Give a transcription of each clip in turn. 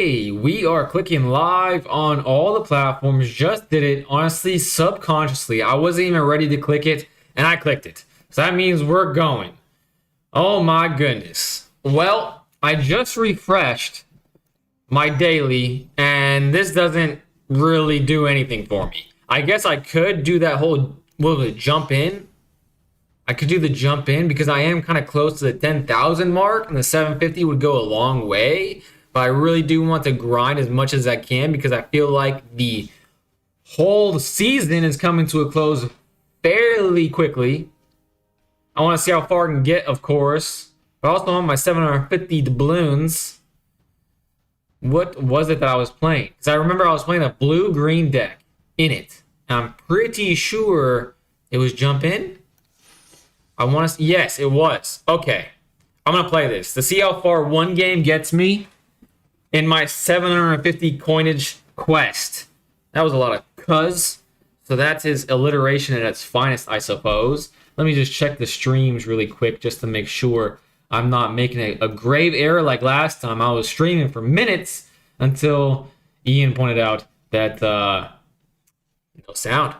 Hey, we are clicking live on all the platforms. Just did it, honestly, subconsciously. I wasn't even ready to click it, and I clicked it. So that means we're going. Oh my goodness. Well, I just refreshed my daily, and this doesn't really do anything for me. I guess I could do that whole, what was it, jump in? I could do the jump in because I am kind of close to the 10,000 mark, and the 750 would go a long way. But I really do want to grind as much as I can because I feel like the whole season is coming to a close fairly quickly. I want to see how far I can get, of course. But I also want my 750 doubloons. What was it that I was playing? Because I remember I was playing a blue-green deck in it. And I'm pretty sure it was jump in. I want to... Yes, it was. Okay. I'm going to play this to see how far one game gets me in my 750 coinage quest. That was a lot of cuz. So that's his alliteration at its finest, I suppose. Let me just check the streams really quick just to make sure I'm not making a grave error like last time. I was streaming for minutes until Ian pointed out that no sound.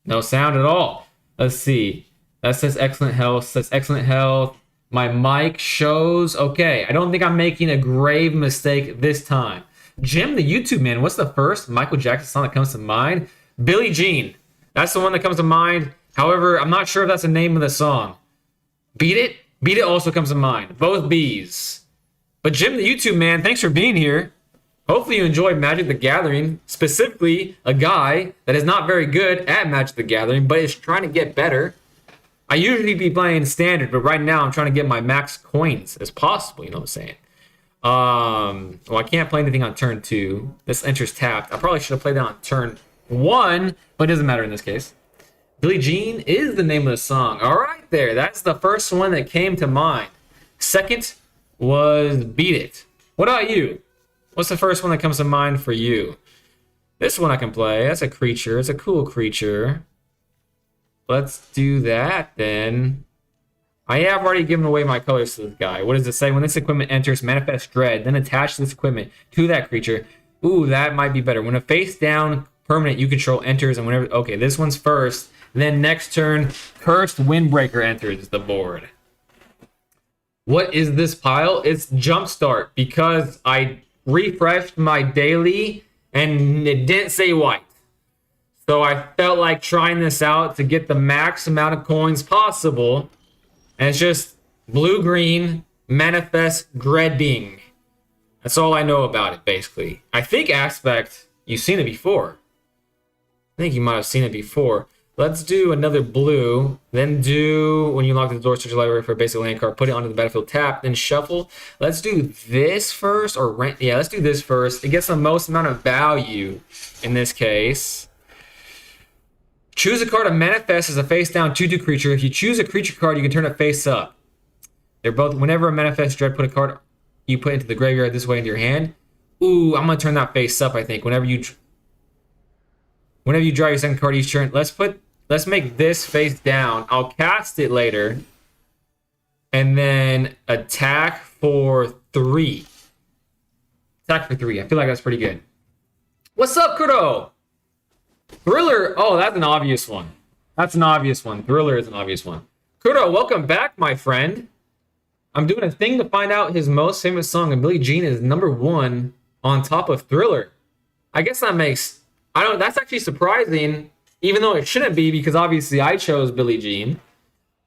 No sound at all. Let's see. That says excellent health. Says excellent health. My mic shows. Okay, I don't think I'm making a grave mistake this time. Jim, the YouTube man, what's the first Michael Jackson song that comes to mind? Billie Jean. That's the one that comes to mind. However, I'm not sure if that's the name of the song. Beat It? Beat It also comes to mind. Both B's. But Jim, the YouTube man, thanks for being here. Hopefully you enjoyed Magic the Gathering. Specifically, a guy that is not very good at Magic the Gathering, but is trying to get better. I usually be playing standard, but right now I'm trying to get my max coins as possible, you know what I'm saying? Well, I can't play anything on turn 2. This enters tapped. I probably should have played that on turn 1, but it doesn't matter in this case. Billie Jean is the name of the song. All right there. That's the first one that came to mind. Second was Beat It. What about you? What's the first one that comes to mind for you? This one I can play. That's a creature. It's a cool creature. Let's do that then. I have already given away my colors to this guy. What does it say? When this equipment enters Manifest Dread, then attach this equipment to that creature. Ooh, that might be better. When a face down permanent you control enters, and whenever... Okay, this one's first. Then next turn, Cursed Windbreaker enters the board. What is this pile? It's Jumpstart because I refreshed my daily and it didn't say white. So I felt like trying this out to get the max amount of coins possible. And it's just blue-green Manifest Dreading. That's all I know about it, basically. I think Aspect, you've seen it before. I think you might have seen it before. Let's do another blue. Then do, when you lock the door, search your library for a basic land card, put it onto the battlefield, tap, then shuffle. Let's do this first, or rent. Yeah, let's do this first. It gets the most amount of value in this case. Choose a card of Manifest as a face-down 2/2 creature. If you choose a creature card, you can turn it face up. They're both, whenever a Manifest Dread, put a card you put into the graveyard this way into your hand. Ooh, I'm going to turn that face up, I think. Whenever you draw your second card each turn, let's make this face down. I'll cast it later. And then attack for 3. Attack for 3. I feel like that's pretty good. What's up, Kudo? Thriller. Oh, that's an obvious one. That's an obvious one. Thriller is an obvious one. Kudo, welcome back, my friend. I'm doing a thing to find out his most famous song, and Billie Jean is #1 on top of Thriller. I guess that makes... that's actually surprising, even though it shouldn't be, because obviously I chose Billie Jean.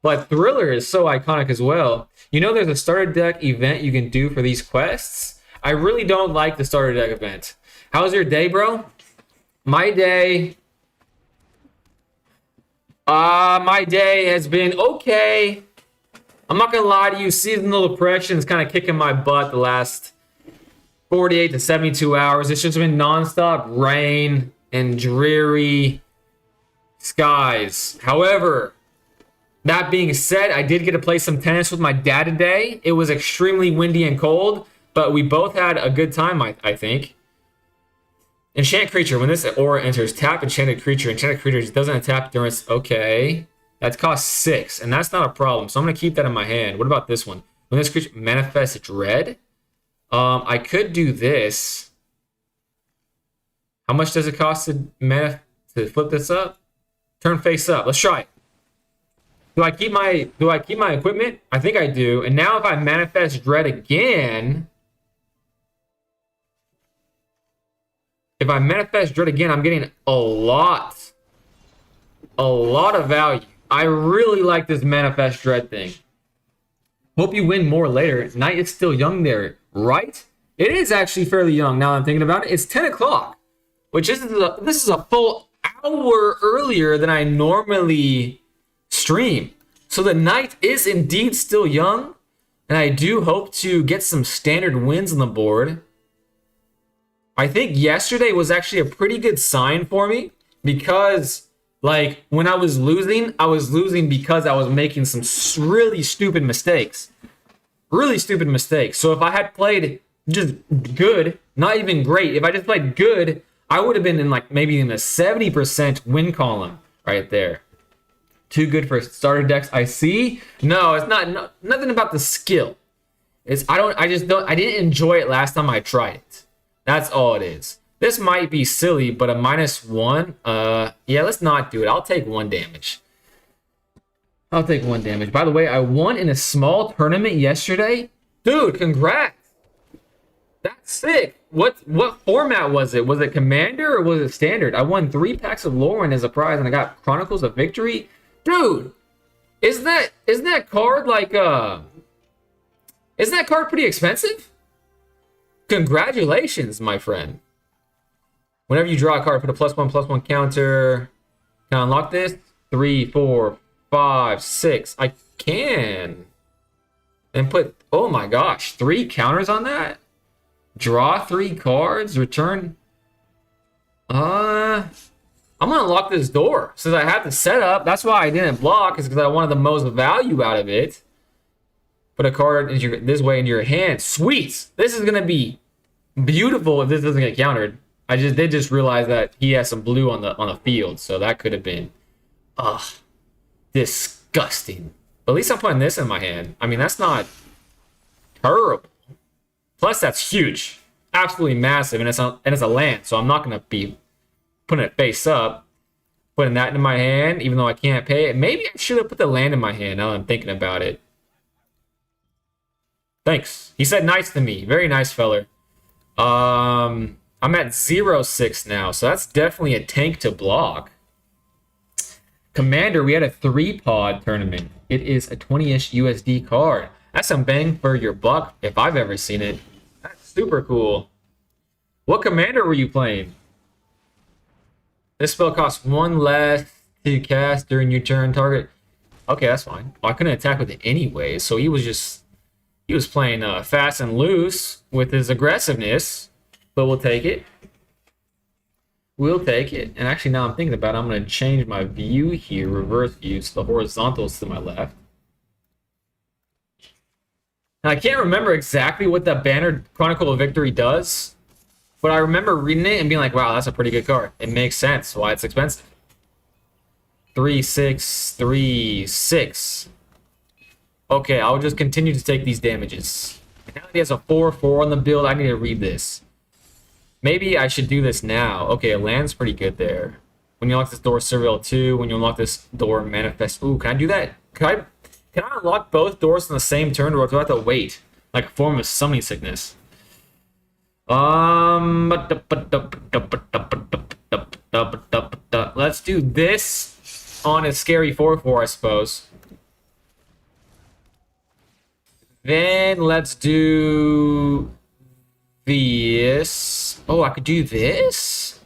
But Thriller is so iconic as well. You know there's a starter deck event you can do for these quests? I really don't like the starter deck event. How's your day, bro? My day has been okay. I'm not gonna lie to you, seasonal depression is kind of kicking my butt the last 48 to 72 hours. It's just been nonstop rain and dreary skies. However, that being said, I did get to play some tennis with my dad today. It was extremely windy and cold, but we both had a good time, I think. Enchant creature. When this aura enters, tap enchanted creature. Enchanted creature doesn't tap during its... Okay. That costs 6, and that's not a problem. So I'm going to keep that in my hand. What about this one? When this creature manifests Dread? I could do this. How much does it cost to flip this up? Turn face up. Let's try it. Do I keep my equipment? I think I do. And now if I manifest dread again, I'm getting a lot of value. I really like this manifest dread thing. Hope you win more later. Night is still young there, right? It is actually fairly young now that I'm thinking about it. It's 10 o'clock, which this is a full hour earlier than I normally stream. So the night is indeed still young, and I do hope to get some standard wins on the board. I think yesterday was actually a pretty good sign for me because, like, when I was losing because I was making some really stupid mistakes. Really stupid mistakes. So if I had played just good, not even great, if I just played good, I would have been in like maybe in the 70% win column right there. Too good for starter decks, I see. No, it's not nothing about the skill. I didn't enjoy it last time I tried it. That's all it is. This might be silly, but a -1. Yeah, let's not do it. I'll take 1 damage. By the way, I won in a small tournament yesterday. Dude, congrats. That's sick. What format was it? Was it Commander or was it Standard? I won 3 packs of Lauren as a prize, and I got Chronicles of Victory. Dude, isn't that card like isn't that card pretty expensive? Congratulations, my friend. Whenever you draw a card, put a +1/+1 counter. Can I unlock this? 3, 4, 5, 6. I can. And put, oh my gosh, 3 counters on that? Draw 3 cards, return. I'm gonna lock this door since I have the setup. That's why I didn't block, is because I wanted the most value out of it. Put a card this way in your hand. Sweet. This is gonna be beautiful if this doesn't get countered. I did just realize that he has some blue on the field, so that could have been, disgusting. But at least I'm putting this in my hand. I mean, that's not terrible. Plus, that's huge, absolutely massive, and it's a land, so I'm not gonna be putting it face up. Putting that in my hand, even though I can't pay it. Maybe I should have put the land in my hand. Now that I'm thinking about it. Thanks. He said nice to me. Very nice feller. I'm at 0-6 now, so that's definitely a tank to block. Commander, we had a 3-pod tournament. It is a 20-ish USD card. That's some bang for your buck if I've ever seen it. That's super cool. What commander were you playing? This spell costs 1 less to cast during your turn. Target. Okay, that's fine. Well, I couldn't attack with it anyway, so he was playing fast and loose with his aggressiveness. But we'll take it. We'll take it. And actually, now I'm thinking about it, I'm going to change my view here, reverse view, so the horizontal is to my left. Now, I can't remember exactly what the Banner Chronicle of Victory does, but I remember reading it and being like, wow, that's a pretty good card. It makes sense why it's expensive. 3, 6, 3, 6. Okay, I'll just continue to take these damages. Now that he has a 4/4 on the build, I need to read this. Maybe I should do this now. Okay, a land's pretty good there. When you unlock this door, Surveil 2. When you unlock this door, Manifest. Ooh, can I do that? Can I unlock both doors on the same turn, or do I have to wait? Like a form of summoning sickness. Let's do this on a scary 4/4, I suppose. Then let's do this. Oh, I could do this?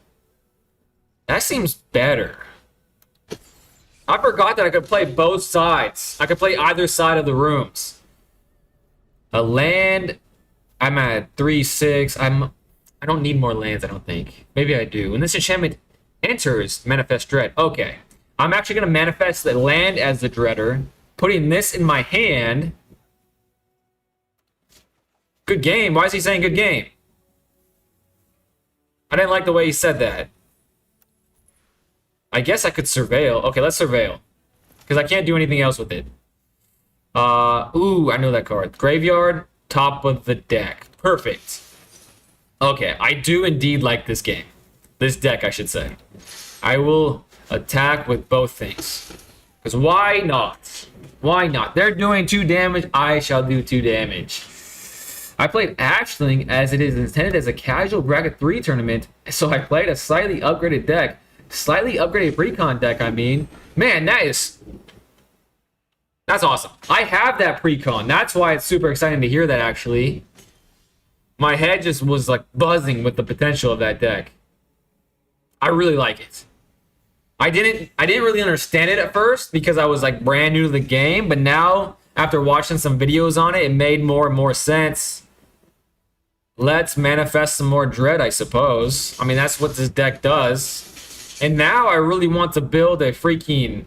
That seems better. I forgot that I could play both sides. I could play either side of the rooms. A land. I'm at 3, 6. I don't need more lands, I don't think. Maybe I do. When this enchantment enters, manifest dread. Okay. I'm actually going to manifest the land as the dreader, putting this in my hand. Good game. Why is he saying good game? I didn't like the way he said that. I guess I could surveil. Okay, let's surveil. Because I can't do anything else with it. Ooh, I know that card. Graveyard, top of the deck. Perfect. Okay, I do indeed like this game. This deck, I should say. I will attack with both things. Because why not? Why not? They're doing 2 damage. I shall do 2 damage. I played Ashling as it is intended as a casual bracket 3 tournament. So I played a slightly upgraded deck. Slightly upgraded precon deck, I mean. Man, that's awesome. I have that precon. That's why it's super exciting to hear that, actually. My head just was like buzzing with the potential of that deck. I really like it. I didn't really understand it at first because I was like brand new to the game, but now after watching some videos on it, it made more and more sense. Let's manifest some more dread, I suppose. I mean, that's what this deck does. And now I really want to build a freaking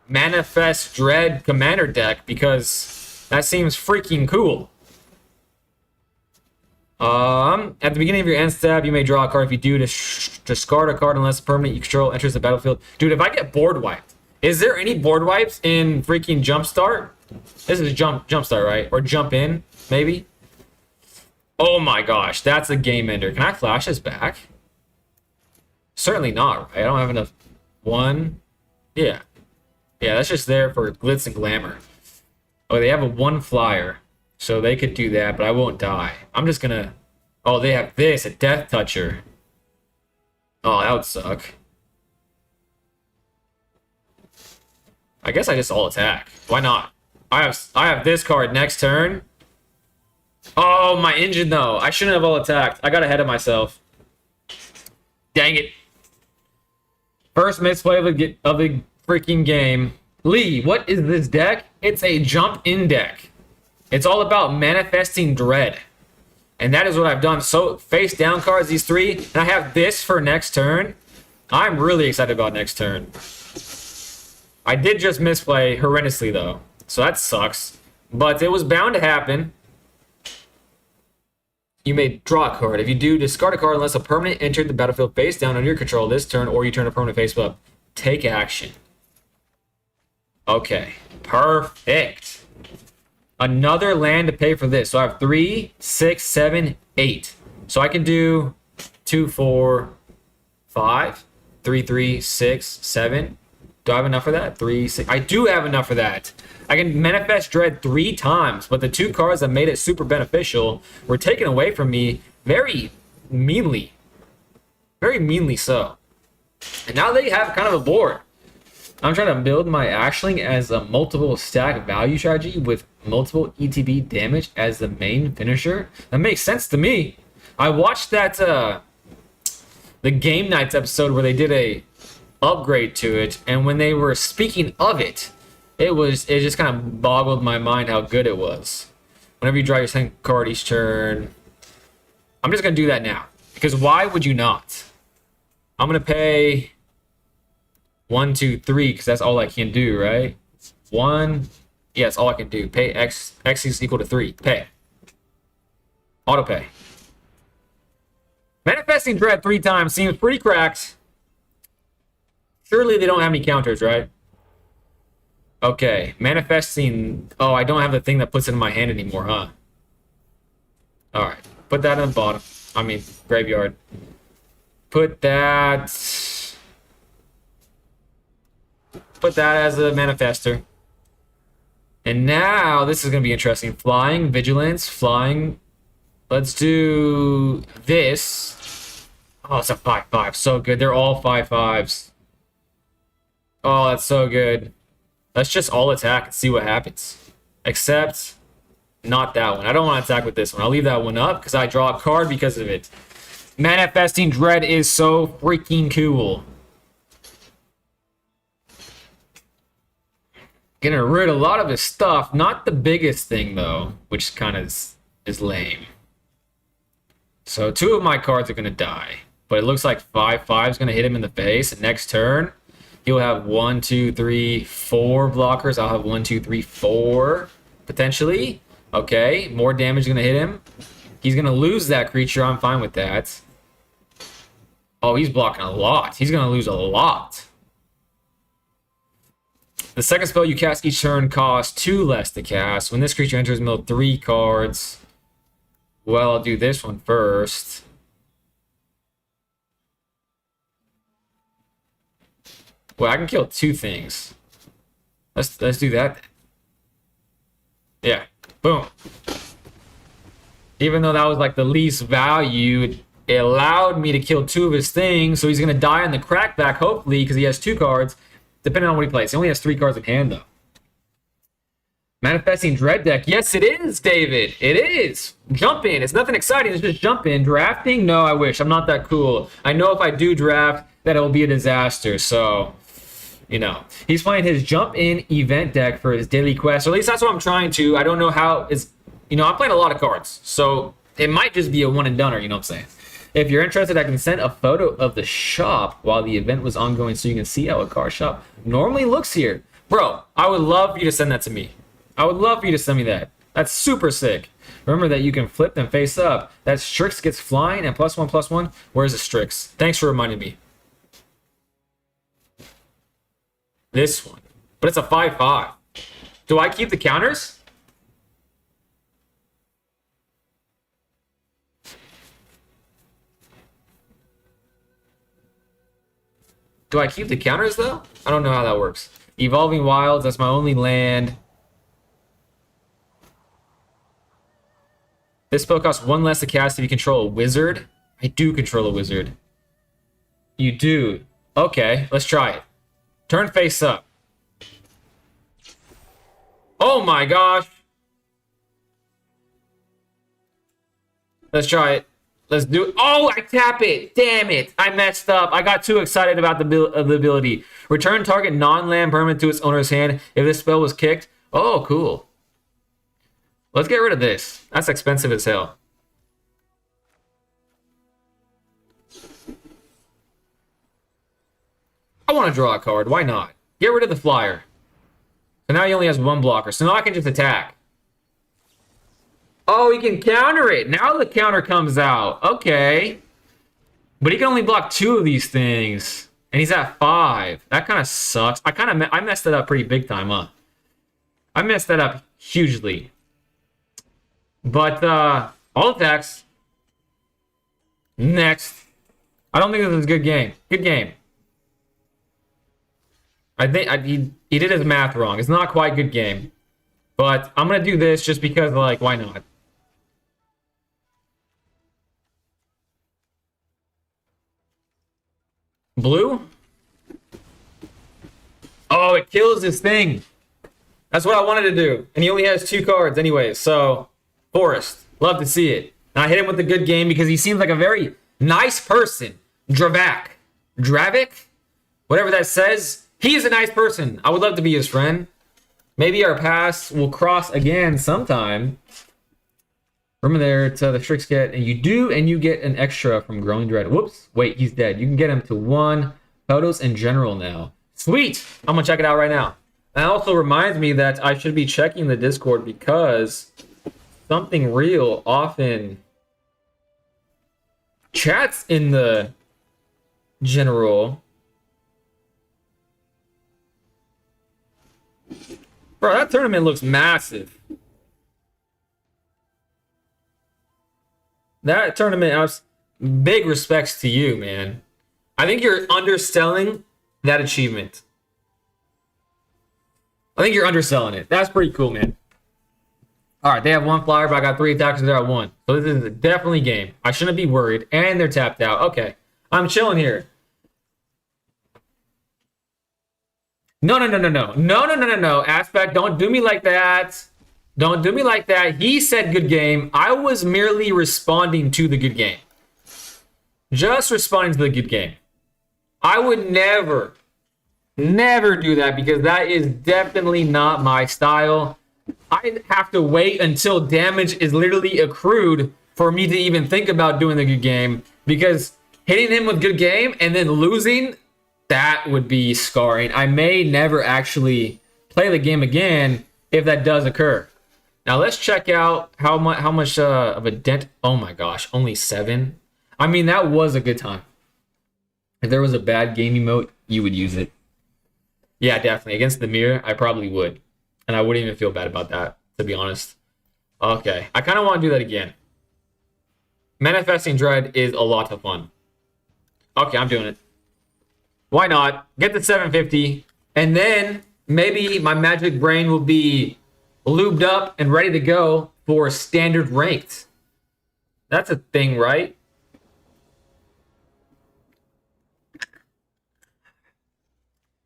manifest dread commander deck because that seems freaking cool. At the beginning of your end step, you may draw a card. If you do, discard a card unless permanent you control enters the battlefield. Dude, if I get board wiped, is there any board wipes in freaking Jumpstart? This is Jumpstart, right? Or Jump In, maybe? Oh my gosh, that's a game ender. Can I flash this back? Certainly not, right? I don't have enough. 1. Yeah. Yeah, that's just there for glitz and glamour. Oh, they have a 1 flyer. So they could do that, but I won't die. I'm just gonna... Oh, they have this, a Death Toucher. Oh, that would suck. I guess I just all attack. Why not? I have this card next turn. Oh, my engine though. I shouldn't have all attacked. I got ahead of myself. Dang it. First misplay of the freaking game. Lee, what is this deck? It's a jump in deck. It's all about manifesting dread. And that is what I've done. So, face down cards, these 3. And I have this for next turn. I'm really excited about next turn. I did just misplay horrendously, though. So that sucks. But it was bound to happen. You may draw a card. If you do, discard a card unless a permanent entered the battlefield face down under your control this turn, or you turn a permanent face up. Take action. Okay. Perfect. Another land to pay for this. So I have 3, 6, 7, 8. So I can do 2, 4, 5, 3, 3, 6, 7. Do I have enough for that? 3, 6. I do have enough for that. I can manifest dread 3 times, but the 2 cards that made it super beneficial were taken away from me very meanly. Very meanly so. And now they have kind of a board. I'm trying to build my Ashling as a multiple stack value strategy with multiple ETB damage as the main finisher. That makes sense to me. I watched that the Game Nights episode where they did a upgrade to it, and when they were speaking of it, it just kind of boggled my mind how good it was. Whenever you draw your second card each turn, I'm just gonna do that now because why would you not? I'm gonna pay 1, 2, 3 because that's all I can do, right? 1. Yeah, that's all I can do. Pay X. X is equal to 3. Pay. Auto pay. Manifesting dread 3 times seems pretty cracked. Surely they don't have any counters, right? Okay. Manifesting... Oh, I don't have the thing that puts it in my hand anymore, huh? Alright. Put that in the bottom. I mean, graveyard. Put that as a manifester. And now, this is going to be interesting. Flying, Vigilance, Flying. Let's do this. Oh, it's a 5/5. So good. They're all 5/5s. Oh, that's so good. Let's just all attack and see what happens. Except, not that one. I don't want to attack with this one. I'll leave that one up because I draw a card because of it. Manifesting Dread is so freaking cool. Getting rid of a lot of his stuff. Not the biggest thing, though, which kind of is lame. So 2 of my cards are going to die. But it looks like 5/5 is going to hit him in the face. And next turn, he'll have 1, 2, 3, 4 blockers. I'll have 1, 2, 3, 4, potentially. Okay, more damage is going to hit him. He's going to lose that creature. I'm fine with that. Oh, he's blocking a lot. He's going to lose a lot. The second spell you cast each turn costs 2 less to cast. When this creature enters mill 3 cards. Well, I'll do this one first. Well, I can kill 2 things. Let's do that. Yeah. Boom. Even though that was like the least value, it allowed me to kill 2 of his things, so he's gonna die on the crackback, hopefully, because he has 2 cards, depending on what he plays. He only has 3 cards in hand, though. Manifesting Dread deck. Yes, it is, David. It is. Jump in. It's nothing exciting. It's just jump in. Drafting? No, I wish. I'm not that cool. I know if I do draft, that it'll be a disaster, so... You know, he's playing his jump in event deck for his daily quest, or at least that's what I'm trying to. I don't know how it's, you know, I'm playing a lot of cards, so it might just be a one and doneer, you know what I'm saying? If you're interested, I can send a photo of the shop while the event was ongoing so you can see how a card shop normally looks here. Bro, I would love for you to send that to me. I would love for you to send me that. That's super sick. Remember that you can flip them face up. That Strix gets flying and +1/+1. Where's the Strix? Thanks for reminding me. This one. But it's a 5/5. Do I keep the counters? Do I keep the counters, though? I don't know how that works. Evolving Wilds, that's my only land. This spell costs 1 less to cast if you control a wizard. I do control a wizard. You do. Okay, let's try it. Turn face up. Oh my gosh. Let's try it. Let's do it. Oh, I tap it. Damn it. I messed up. I got too excited about the ability. Return target non-land permanent to its owner's hand if this spell was kicked. Oh, cool. Let's get rid of this. That's expensive as hell. I want to draw a card. Why not? Get rid of the flyer. So now he only has 1 blocker. So now I can just attack. Oh, he can counter it. Now the counter comes out. Okay. But he can only block 2 of these things. And he's at 5. That kind of sucks. I messed that up pretty big time, huh? I messed that up hugely. But, all attacks. Next. I don't think this is a good game. Good game. I think he did his math wrong. It's not quite a good game. But I'm going to do this just because, like, why not? Blue? Oh, it kills his thing. That's what I wanted to do. And he only has 2 cards anyway. So, Forest. Love to see it. And I hit him with a good game because he seems like a very nice person. Dravik? Whatever that says. He is a nice person. I would love to be his friend. Maybe our paths will cross again sometime. Remember there to the Strix get, and you do, and you get an extra from Growing Dread. Whoops. Wait, he's dead. You can get him to 1 photos in general now. Sweet. I'm going to check it out right now. That also reminds me that I should be checking the Discord because something real often chats in the general. Bro, that tournament looks massive. That tournament, I was big respects to you, man. I think you're underselling that achievement. I think you're underselling it. That's pretty cool, man. All right, they have 1 flyer, but I got 3 attackers. They're at 1. So this is definitely game. I shouldn't be worried. And they're tapped out. Okay, I'm chilling here. No. Aspect, don't do me like that. Don't do me like that. He said good game. I was merely responding to the good game. Just responding to the good game. I would never do that because that is definitely not my style. I have to wait until damage is literally accrued for me to even think about doing the good game, because hitting him with good game and then losing, that would be scarring. I may never actually play the game again if that does occur. Now let's check out how much of a dent. Oh my gosh, only 7. I mean, that was a good time. If there was a bad game emote, you would use it. Yeah, definitely. Against the mirror, I probably would. And I wouldn't even feel bad about that, to be honest. Okay, I kind of want to do that again. Manifesting Dread is a lot of fun. Okay, I'm doing it. Why not? Get the 750, and then maybe my magic brain will be lubed up and ready to go for standard ranked. That's a thing, right?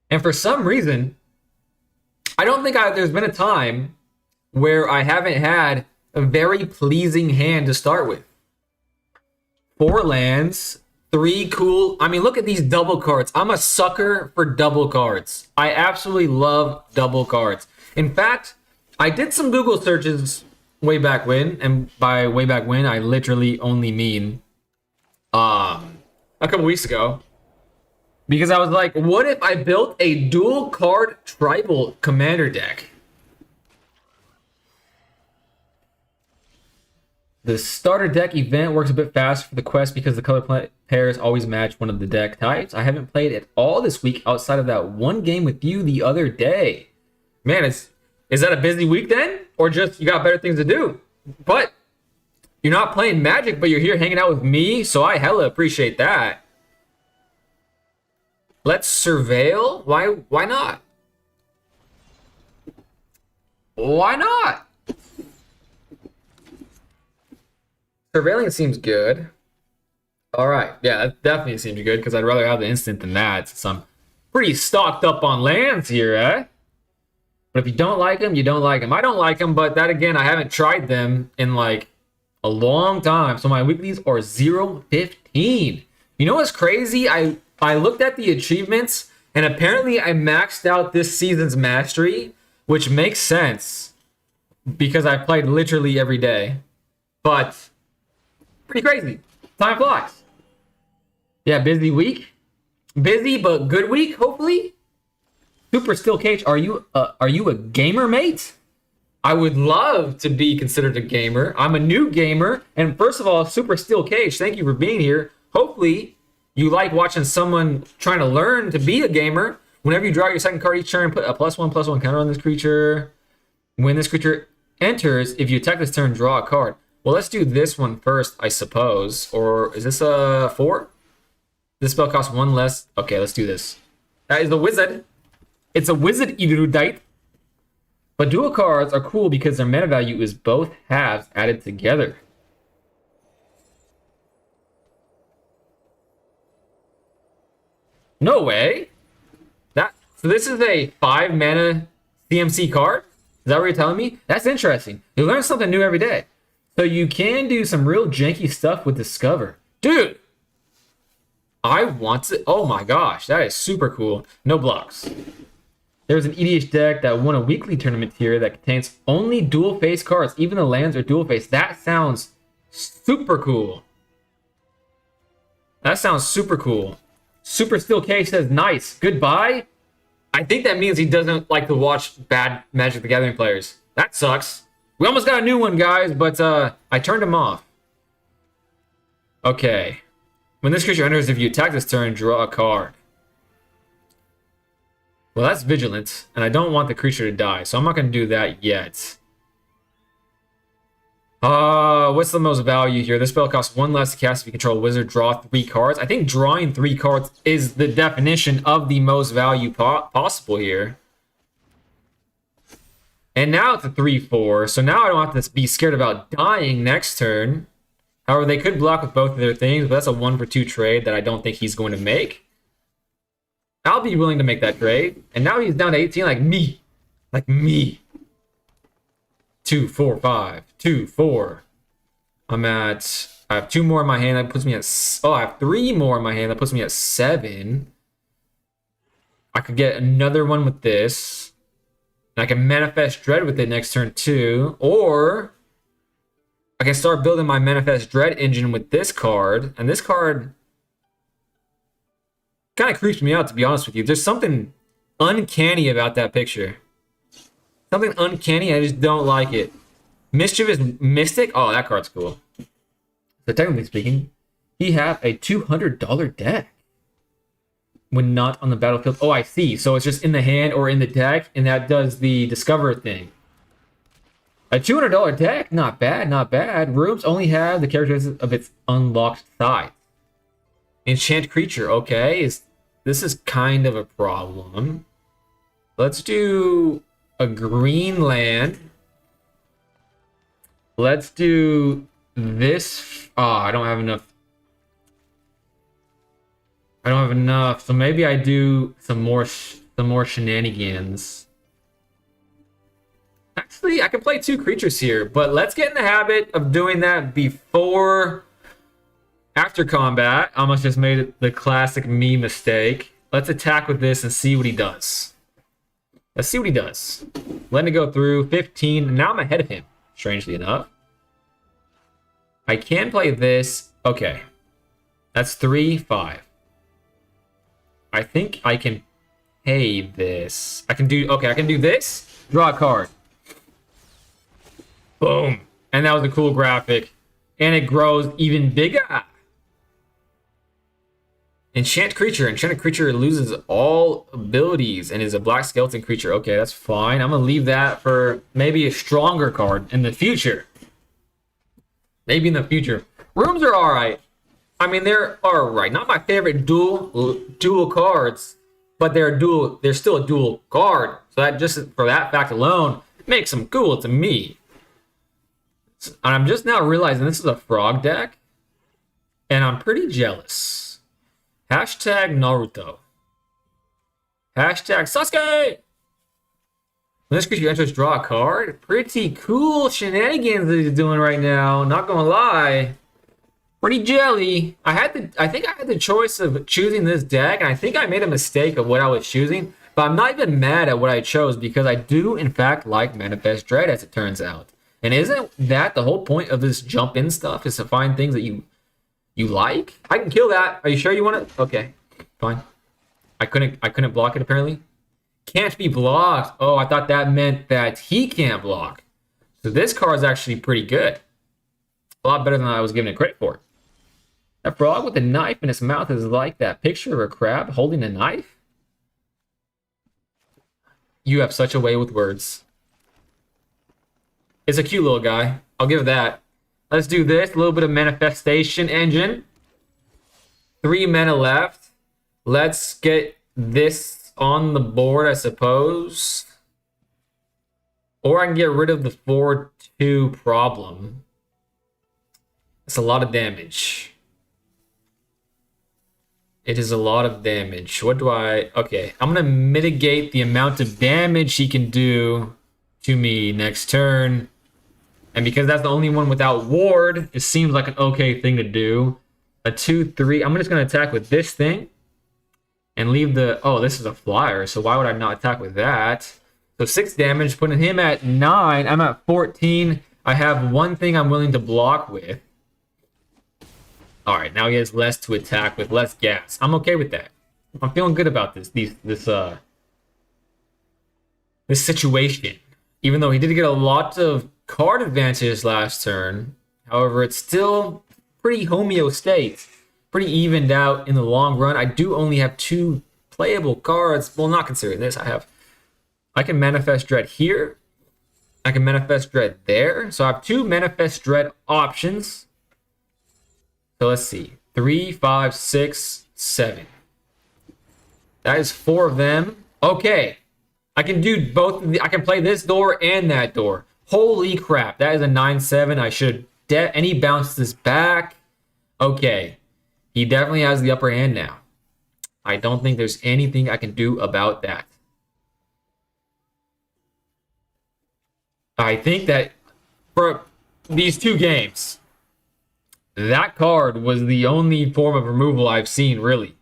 And for some reason, I don't think there's been a time where I haven't had a very pleasing hand to start with. 4 lands, 3 cool. I mean, look at these double cards. I'm a sucker for double cards. I absolutely love double cards. In fact, I did some Google searches way back when, and by way back when, I literally only mean a couple weeks ago. Because I was like, what if I built a dual card tribal commander deck? The starter deck event works a bit faster for the quest because the color pairs always match one of the deck types. I haven't played at all this week outside of that one game with you the other day. Man, is that a busy week then? Or just you got better things to do? But you're not playing Magic, but you're here hanging out with me, so I hella appreciate that. Let's surveil? Why not? Why not? Surveilling seems good. All right. Yeah, that definitely seems good because I'd rather have the instant than that since I'm pretty stocked up on lands here, eh? But if you don't like them, you don't like them. I don't like them, but that again, I haven't tried them in like a long time. So my weeklies are 0-15. You know what's crazy? I looked at the achievements and apparently I maxed out this season's mastery, which makes sense because I played literally every day. But pretty crazy. Time flies. Yeah, busy week. Busy but good week, hopefully. Super Still Cage, are you a gamer, mate? I would love to be considered a gamer. I'm a new gamer, and first of all, Super Still Cage, thank you for being here. Hopefully, you like watching someone trying to learn to be a gamer. Whenever you draw your second card each turn, put a +1/+1 counter on this creature. When this creature enters, if you attack this turn, draw a card. Well, let's do this one first, I suppose. Or is this a 4? This spell costs 1 less. Okay, let's do this. That is the wizard. It's a wizard erudite. But dual cards are cool because their mana value is both halves added together. No way. So this is a 5 mana CMC card? Is that what you're telling me? That's interesting. You learn something new every day. So you can do some real janky stuff with Discover. Dude! I want it. Oh my gosh, that is super cool. No blocks. There's an EDH deck that won a weekly tournament here that contains only dual face cards. Even the lands are dual face. That sounds super cool. That sounds super cool. Super Still Cage says, nice. Goodbye. I think that means he doesn't like to watch bad Magic the Gathering players. That sucks. We almost got a new one, guys, but I turned him off. Okay. When this creature enters, if you attack this turn, draw a card. Well, that's Vigilant, and I don't want the creature to die, so I'm not going to do that yet. What's the most value here? This spell costs 1 less to cast if you control a wizard, draw 3 cards. I think drawing 3 cards is the definition of the most value possible here. And now it's a 3/4, so now I don't have to be scared about dying next turn. However, they could block with both of their things, but that's a 1-for-2 trade that I don't think he's going to make. I'll be willing to make that trade. And now he's down to 18 like me. Like me. 2, 4, 5. 2, 4. I have 2 more in my hand. That puts me at... Oh, I have 3 more in my hand. That puts me at 7. I could get another one with this. And I can Manifest Dread with it next turn too. Or I can start building my Manifest Dread engine with this card. And this card kind of creeps me out, to be honest with you. There's something uncanny about that picture. Something uncanny, I just don't like it. Mischievous Mystic? Oh, that card's cool. So technically speaking, he have a $200 deck when not on the battlefield. Oh, I see. So it's just in the hand or in the deck, and that does the Discover thing. A $200 deck, not bad, not bad. Rooms only have the characteristics of its unlocked side. Enchant creature, okay. This is kind of a problem. Let's do a green land. Let's do this. Oh, I don't have enough. I don't have enough. So maybe I do some more shenanigans. Actually, I can play 2 creatures here, but let's get in the habit of doing that before after combat. I almost just made the classic me mistake. Let's attack with this and see what he does. Let's see what he does. Letting it go through 15. Now I'm ahead of him, strangely enough. I can play this. Okay. That's 3, 5. I think I can pay this. I can do this. Draw a card. Boom. And that was a cool graphic. And it grows even bigger. Enchant creature. Enchanted creature loses all abilities and is a black skeleton creature. Okay, that's fine. I'm going to leave that for maybe a stronger card in the future. Maybe in the future. Rooms are alright. I mean, they're alright. Not my favorite dual cards, but they're still a dual card. So that just for that fact alone makes them cool to me. And I'm just now realizing this is a frog deck. And I'm pretty jealous. Hashtag Naruto. Hashtag Sasuke. When this creature enters, draw a card. Pretty cool shenanigans that he's doing right now. Not gonna lie. Pretty jelly. I think I had the choice of choosing this deck, and I think I made a mistake of what I was choosing. But I'm not even mad at what I chose because I do, in fact, like Manifest Dread, as it turns out. And isn't that the whole point of this jump in stuff, is to find things that you like? I can kill that. Are you sure you want it? Okay, fine. I couldn't block it apparently. Can't be blocked. Oh, I thought that meant that he can't block. So this card is actually pretty good. A lot better than I was giving it credit for. That frog with a knife in its mouth is like that picture of a crab holding a knife. You have such a way with words. It's a cute little guy. I'll give it that. Let's do this. A little bit of manifestation engine. 3 mana left. Let's get this on the board, I suppose. Or I can get rid of the 4-2 problem. It's a lot of damage. It is a lot of damage. What do I... Okay, I'm going to mitigate the amount of damage he can do to me next turn. And because that's the only one without ward, it seems like an okay thing to do. A 2-3. I'm just going to attack with this thing. And leave the... Oh, this is a flyer, so why would I not attack with that? So 6 damage, putting him at 9. I'm at 14. I have one thing I'm willing to block with. Alright, now he has less to attack with, less gas. I'm okay with that. I'm feeling good about this situation. Even though he did get a lot of card advantage last turn. However, it's still pretty homeostatic. Pretty evened out in the long run. I do only have 2 playable cards. Well, not considering this. I can Manifest Dread here. I can Manifest Dread there. So I have 2 Manifest Dread options. So let's see. 3, 5, 6, 7. That is 4 of them. Okay. I can do both. I can play this door and that door. Holy crap. That is a 9-7. I should... and he bounces back. Okay. He definitely has the upper hand now. I don't think there's anything I can do about that. I think that for these 2 games, that card was the only form of removal I've seen, really.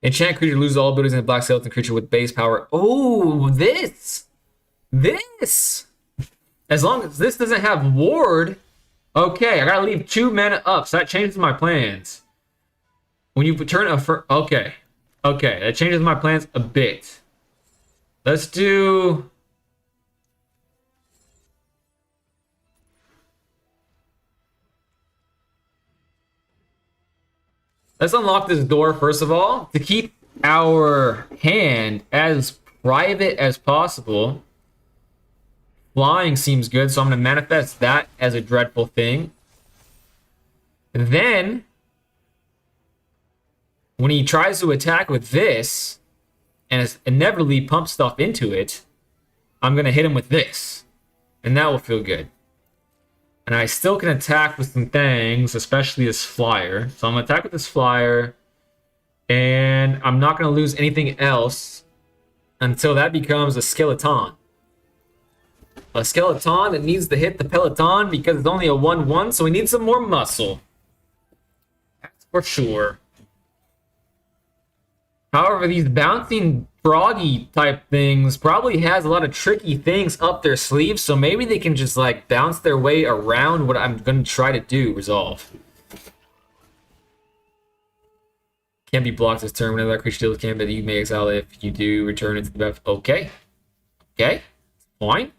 Enchant creature loses all abilities in a black skeleton creature with base power. Oh, this! As long as this doesn't have ward... Okay, I gotta leave 2 mana up, so that changes my plans. When you turn a... Okay, that changes my plans a bit. Let's do... Let's unlock this door, first of all, to keep our hand as private as possible. flying seems good, so I'm going to manifest that as a dreadful thing. Then, when he tries to attack with this, and inevitably pump stuff into it, I'm going to hit him with this. And that will feel good. And I still can attack with some things, especially this flyer. So I'm going to attack with this flyer. And I'm not going to lose anything else until that becomes a skeleton. A skeleton that needs to hit the peloton because it's only a 1-1, so we need some more muscle. That's for sure. However, these bouncing froggy type things probably has a lot of tricky things up their sleeves, so maybe they can just like bounce their way around what I'm going to try to do, resolve. Can't be blocked this turn whenever that creature deals can, but you may exile it if you do return it to the battlefield. Okay. Okay. Fine.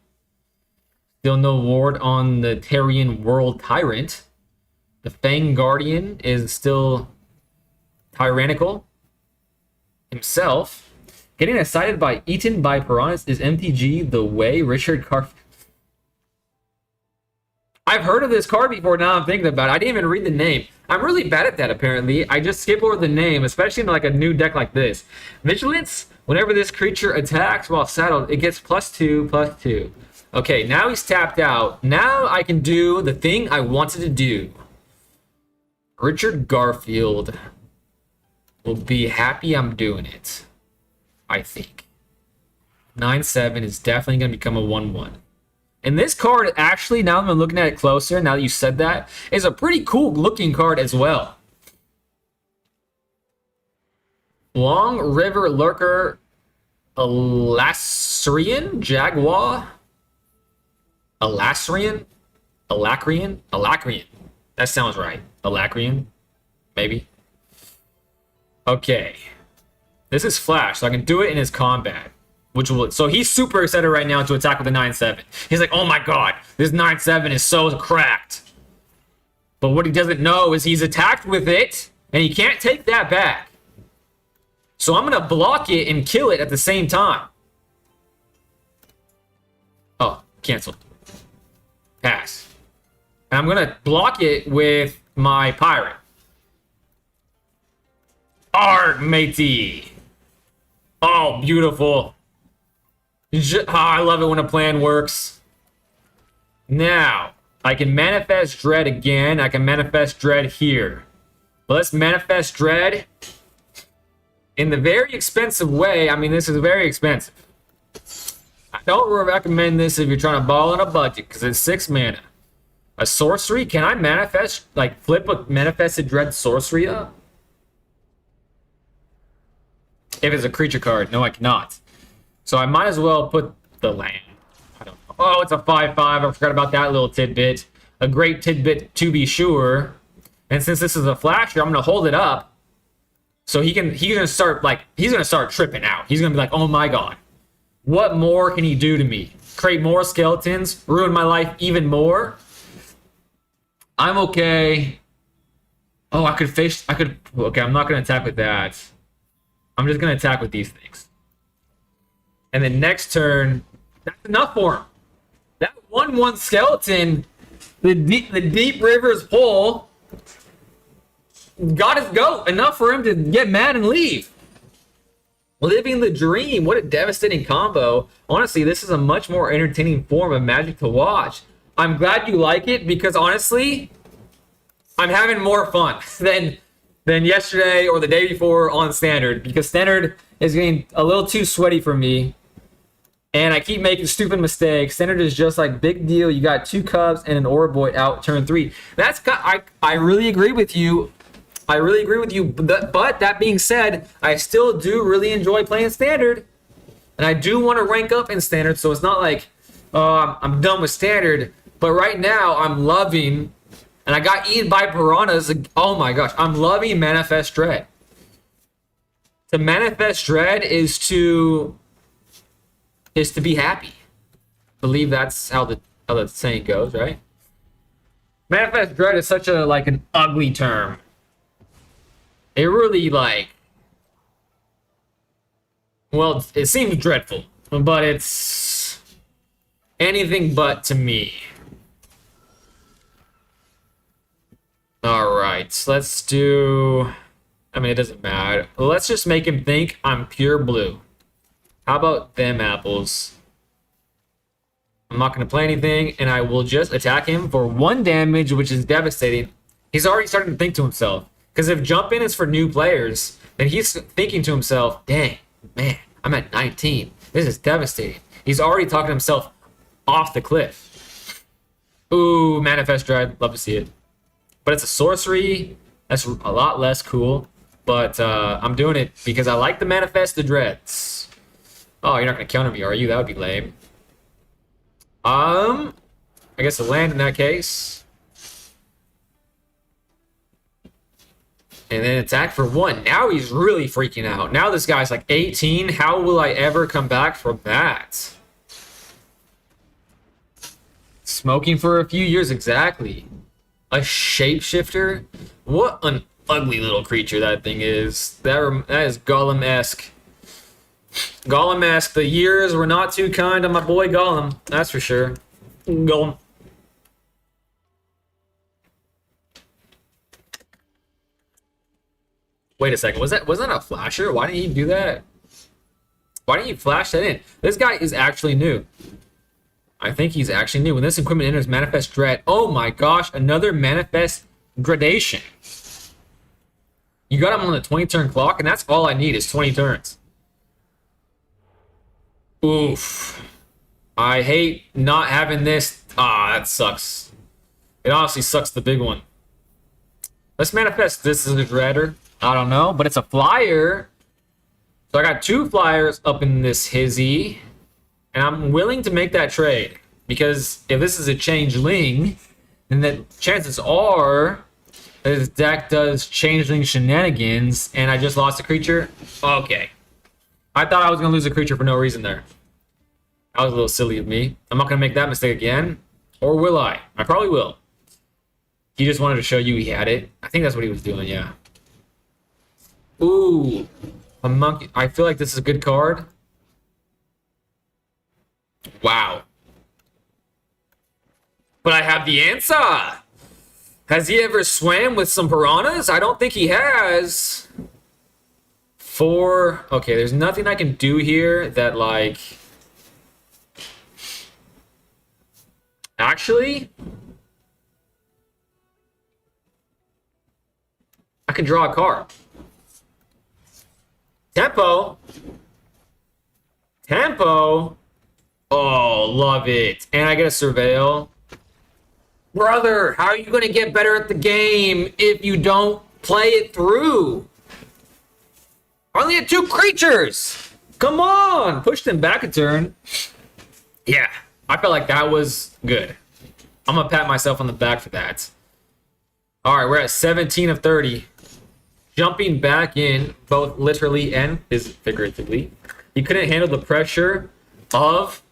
Still no ward on the Terrian World Tyrant. The Fang Guardian is still tyrannical himself. Getting excited by eaten by piranhas is MTG the way Richard Carf. I've heard of this card before, now I'm thinking about it. I didn't even read the name. I'm really bad at that, apparently. I just skip over the name, especially in like a new deck like this. Vigilance, whenever this creature attacks while saddled, it gets +2/+2. Okay, now he's tapped out. Now I can do the thing I wanted to do. Richard Garfield will be happy I'm doing it. I think 9/7 is definitely going to become a 1/1. And this card, actually, now that I'm looking at it closer, now that you said that, is a pretty cool looking card as well. Long River Lurker, Alacrian Jaguar, Alacrian. That sounds right. Alacrian, maybe. Okay. This is Flash, so I can do it in his combat. Which will, so he's super excited right now to attack with the 9/7. He's like, oh my god, this 9/7 is so cracked. But what he doesn't know is he's attacked with it, and he can't take that back. So I'm going to block it and kill it at the same time. Oh, canceled. Pass. And I'm going to block it with my pirate. Arg, matey. Oh, beautiful. I love it when a plan works. Now, I can manifest Dread again. I can manifest Dread here. But let's manifest Dread in the very expensive way. I mean, this is very expensive. I don't recommend this if you're trying to ball on a budget because it's 6 mana. A sorcery? Can I manifest, like, flip a manifested Dread sorcery up? If it's a creature card. No, I cannot. So I might as well put the land. I don't know. Oh, it's a 5/5. I forgot about that little tidbit. A great tidbit to be sure. And since this is a flasher, I'm gonna hold it up. So he's gonna start tripping out. He's gonna be like, oh my god. What more can he do to me? Create more skeletons? Ruin my life even more? I'm okay. Oh, okay, I'm not gonna attack with that. I'm just gonna attack with these things. And then next turn, that's enough for him. That 1/1 skeleton, the deep rivers pull, got his goat. Enough for him to get mad and leave. Living the dream. What a devastating combo. Honestly, this is a much more entertaining form of Magic to watch. I'm glad you like it because honestly, I'm having more fun than yesterday or the day before on Standard because Standard is getting a little too sweaty for me. And I keep making stupid mistakes. Standard is just like, big deal. You got 2 Cubs and an Ouroboros out turn 3. I really agree with you. But that being said, I still do really enjoy playing Standard. And I do want to rank up in Standard. So it's not like, I'm done with Standard. But right now, I'm loving, and I got eaten by piranhas. Oh my gosh, I'm loving Manifest Dread. To Manifest Dread is to be happy. I believe that's how the saying goes, right? Manifest Dread is such an ugly term. It really well, it seems dreadful, but it's anything but to me. All right, let's do... I mean, it doesn't matter. Let's just make him think I'm pure blue. How about them apples? I'm not going to play anything, and I will just attack him for 1 damage, which is devastating. He's already starting to think to himself. Because if jump in is for new players, then he's thinking to himself, dang, man, I'm at 19. This is devastating. He's already talking himself off the cliff. Ooh, Manifest Dread. Love to see it. But it's a sorcery. That's a lot less cool. But I'm doing it because I like to manifest the dreads. Oh, you're not going to counter me, are you? That would be lame. I guess a land in that case. And then attack for 1. Now he's really freaking out. Now this guy's like 18. How will I ever come back from that? Smoking for a few years, exactly. A shapeshifter? What an ugly little creature that thing is. That is Gollum-esque. Gollum-esque. The years were not too kind to my boy Gollum. That's for sure. Gollum. Wait a second. Was that a flasher? Why didn't he do that? Why didn't you flash that in? This guy is actually new. I think he's actually new. When this equipment enters Manifest Dread, oh my gosh, another Manifest Gradation. You got him on the 20-turn clock, and that's all I need is 20 turns. Oof. I hate not having this. Ah, that sucks. It honestly sucks, the big one. Let's manifest this as a Dreader. I don't know, but it's a flyer. So I got 2 flyers up in this hizzy. And I'm willing to make that trade. Because if this is a changeling, then the chances are that this deck does changeling shenanigans, and I just lost a creature. Okay. I thought I was going to lose a creature for no reason there. That was a little silly of me. I'm not going to make that mistake again. Or will I? I probably will. He just wanted to show you he had it. I think that's what he was doing, yeah. Ooh. A monkey. I feel like this is a good card. Wow. But I have the answer. Has he ever swam with some piranhas? I don't think he has. 4. Okay, there's nothing I can do here that, like... Actually... I can draw a card. Tempo. Tempo. Oh, love it. And I get a surveil. Brother, how are you going to get better at the game if you don't play it through? I only had 2 creatures. Come on. Push them back a turn. Yeah, I felt like that was good. I'm going to pat myself on the back for that. All right, we're at 17 of 30. Jumping back in, both literally and figuratively. He couldn't handle the pressure of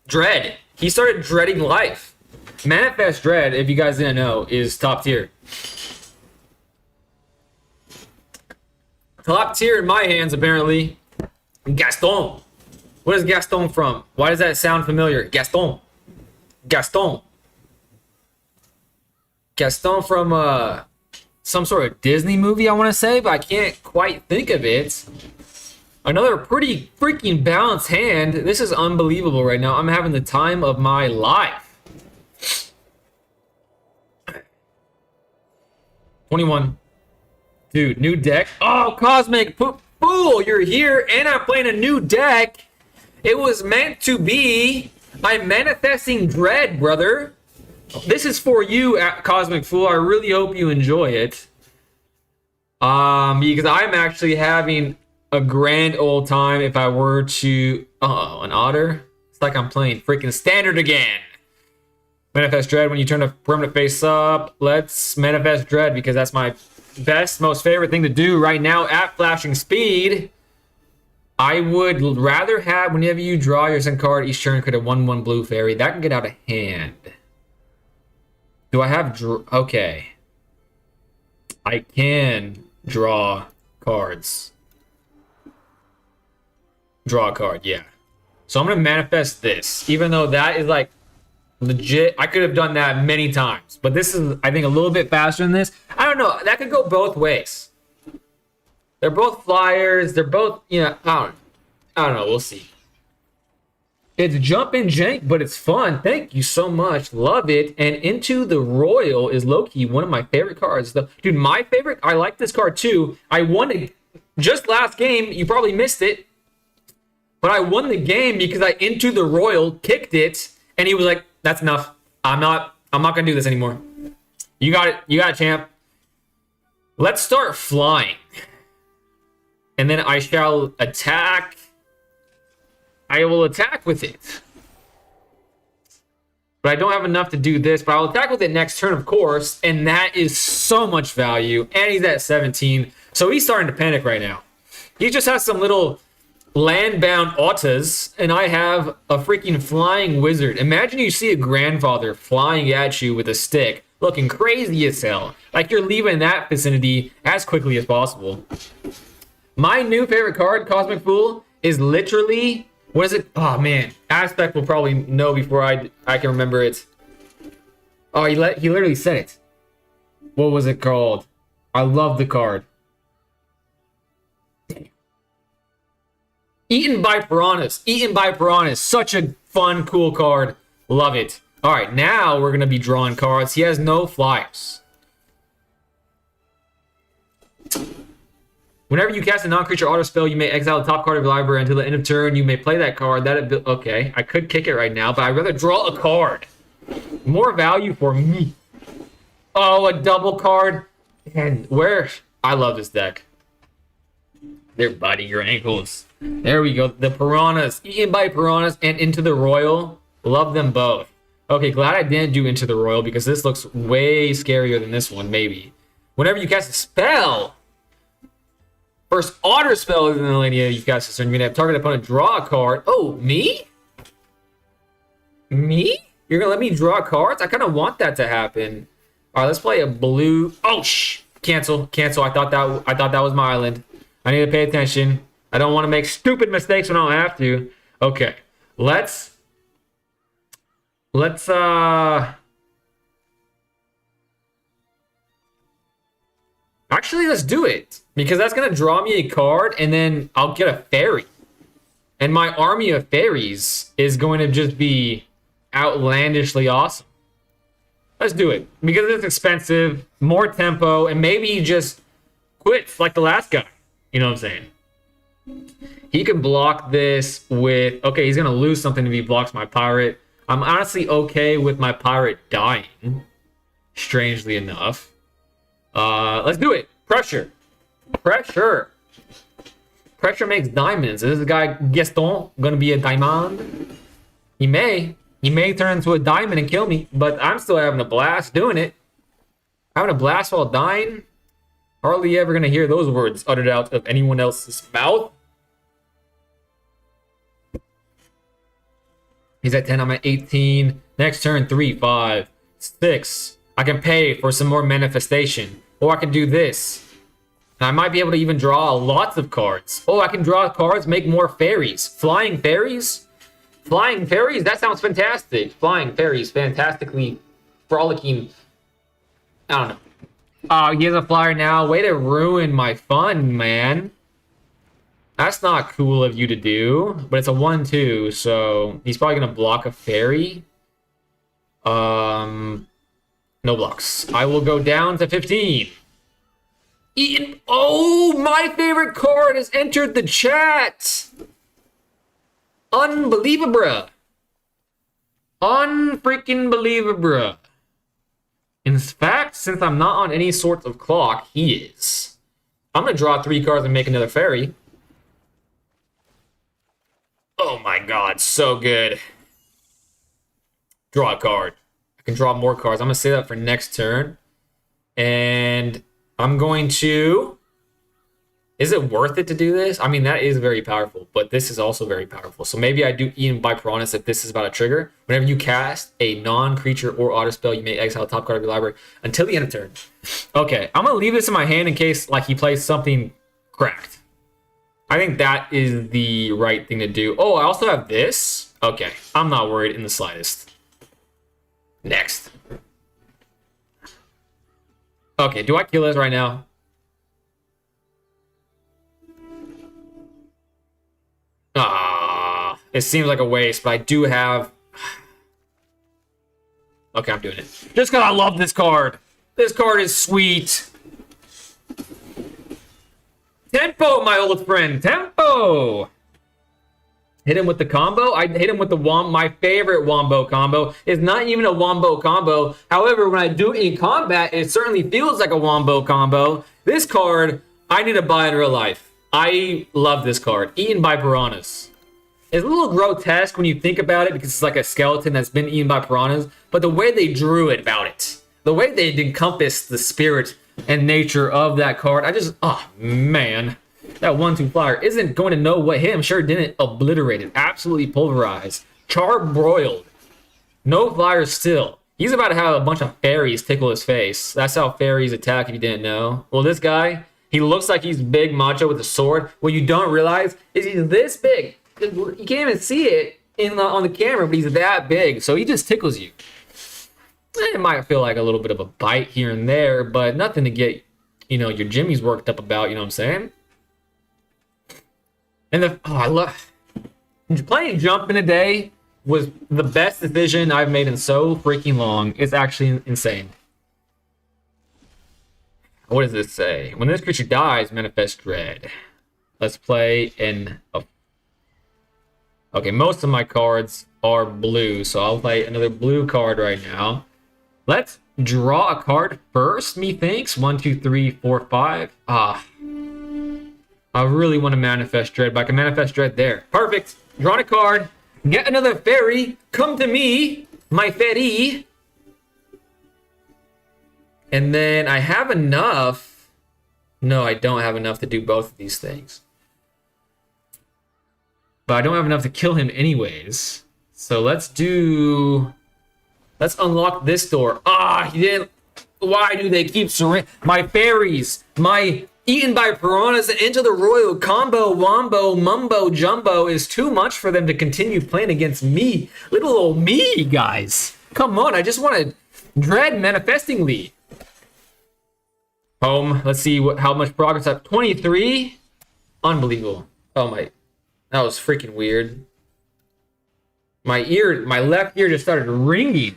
dread. He started dreading life. Manifest Dread, if you guys didn't know, is top tier. Top tier in my hands, apparently. Gaston. What is Gaston from? Why does that sound familiar? Gaston. Gaston. Gaston from some sort of Disney movie, I want to say, but I can't quite think of it. Another pretty freaking balanced hand. This is unbelievable right now. I'm having the time of my life. 21. Dude, new deck. Oh, Cosmic Fool, you're here, and I'm playing a new deck. It was meant to be. I'm manifesting dread, brother. This is for you, Cosmic Fool. I really hope you enjoy it. Because I'm actually having a grand old time if I were to... Oh, an otter? It's like I'm playing freaking standard again. Manifest Dread when you turn a permanent face up. Let's manifest Dread because that's my best, most favorite thing to do right now at flashing speed. I would rather have, whenever you draw your second card each turn, create a 1/1 blue fairy. That can get out of hand. Do I have... Okay. I can draw cards. Draw a card, yeah. So I'm gonna manifest this, even though that is like legit. I could have done that many times, but this is, I think, a little bit faster than this. I don't know. That could go both ways. They're both flyers. They're both, I don't know. We'll see. It's jump and jank, but it's fun. Thank you so much. Love it. And Into the Royal is low-key one of my favorite cards. Dude, my favorite, I like this card too. I won it just last game. You probably missed it. But I won the game because I Into the Royal, kicked it, and he was like, that's enough. I'm not gonna do this anymore. You got it. You got it, champ. Let's start flying. And then I shall attack. I will attack with it. But I don't have enough to do this, but I'll attack with it next turn, of course. And that is so much value. And he's at 17. So he's starting to panic right now. He just has some little land-bound autas, and I have a freaking flying wizard. Imagine you see a grandfather flying at you with a stick, looking crazy as hell. Like you're leaving that vicinity as quickly as possible. My new favorite card, Cosmic Fool, is literally... What is it? Oh, man. Aspect will probably know before I can remember it. Oh, he literally said it. What was it called? I love the card. Eaten by Piranhas. Eaten by Piranhas. Such a fun, cool card. Love it. All right, now we're going to be drawing cards. He has no flyers. Whenever you cast a non-creature auto spell, you may exile the top card of your library until the end of turn. You may play that card. Okay, I could kick it right now, but I'd rather draw a card. More value for me. Oh, a double card. And where? I love this deck. They're biting your ankles. There we go. The Piranhas. Eaten by Piranhas and Into the Royal. Love them both. Okay, glad I didn't do Into the Royal because this looks way scarier than this one, maybe. Whenever you cast a spell... First auto spell in the linear you cast this turn, you're going to have target opponent draw a card. Oh, me? Me? You're going to let me draw cards? I kind of want that to happen. All right, let's play a blue. Oh, cancel. I thought that was my island. I need to pay attention. I don't want to make stupid mistakes when I don't have to. Okay. Let's actually, let's do it. Because that's going to draw me a card, and then I'll get a fairy. And my army of fairies is going to just be outlandishly awesome. Let's do it. Because it's expensive, more tempo, and maybe he just quits like the last guy. You know what I'm saying? He can block this with... Okay, he's going to lose something if he blocks my pirate. I'm honestly okay with my pirate dying. Strangely enough. Let's do it. Pressure. Pressure makes diamonds. Is this guy Gaston gonna be a diamond? He may turn into a diamond and kill me, but I'm still having a blast doing it. Having a blast while dying. Hardly ever gonna hear those words uttered out of anyone else's mouth. He's at 10, I'm at 18. Next turn, 3, 5, 6. I can pay for some more manifestation. Or I can do this. And I might be able to even draw lots of cards. Oh, I can draw cards, make more fairies. Flying fairies? Flying fairies? That sounds fantastic. Flying fairies, fantastically frolicking. I don't know. Oh, he has a flyer now. Way to ruin my fun, man. That's not cool of you to do. But it's a 1-2, so he's probably going to block a fairy. No blocks. I will go down to 15. Oh, my favorite card has entered the chat. Unbelievable. Unfreaking believable. In fact, since I'm not on any sort of clock, he is. I'm going to draw 3 cards and make another fairy. Oh my god, so good. Draw a card. I can draw more cards. I'm going to save that for next turn. And I'm going to... Is it worth it to do this? I mean, that is very powerful, but this is also very powerful. So maybe I do Eaten by Piranhas if this is about a trigger. Whenever you cast a non-creature or auto spell, you may exile the top card of your library until the end of turn. Okay, I'm going to leave this in my hand in case like he plays something cracked. I think that is the right thing to do. Oh, I also have this. Okay, I'm not worried in the slightest. Next. Okay, do I kill this right now? Ah, it seems like a waste, but I do have... Okay, I'm doing it. Just because I love this card. This card is sweet. Tempo, my old friend. Tempo. Hit him with the combo. I hit him with the my favorite wombo combo. It's not even a wombo combo. However, when I do it in combat, it certainly feels like a wombo combo. This card, I need to buy in real life. I love this card. Eaten by piranhas. It's a little grotesque when you think about it because it's like a skeleton that's been eaten by piranhas. But the way they drew it about it, the way they encompassed the spirit and nature of that card, oh man. That 1/2 flyer isn't going to know what hit him. Sure didn't obliterate it. Absolutely pulverized. Charbroiled. No flyers still. He's about to have a bunch of fairies tickle his face. That's how fairies attack if you didn't know. Well, this guy, he looks like he's big macho with a sword. What you don't realize is he's this big. You can't even see it on the camera, but he's that big. So he just tickles you. It might feel like a little bit of a bite here and there, but nothing to get, your jimmies worked up about, you know what I'm saying? And I love playing Jump in a day was the best decision I've made in so freaking long. It's actually insane. What does this say? When this creature dies, manifest dread. Let's play in a... Okay, most of my cards are blue, so I'll play another blue card right now. Let's draw a card first, methinks. 1, 2, 3, 4, 5. I really want to manifest dread, but I can manifest dread there. Perfect. Drawn a card. Get another fairy. Come to me, my fairy. And then I have enough. No, I don't have enough to do both of these things. But I don't have enough to kill him anyways. So let's unlock this door. He didn't. Why do they keep surrendering? My fairies. My... Eaten by piranhas into the royal combo, wombo, mumbo, jumbo is too much for them to continue playing against me. Little old me, guys. Come on, I just want to dread manifestingly. Home, let's see how much progress I have. 23? Unbelievable. Oh my, that was freaking weird. My left ear just started ringing.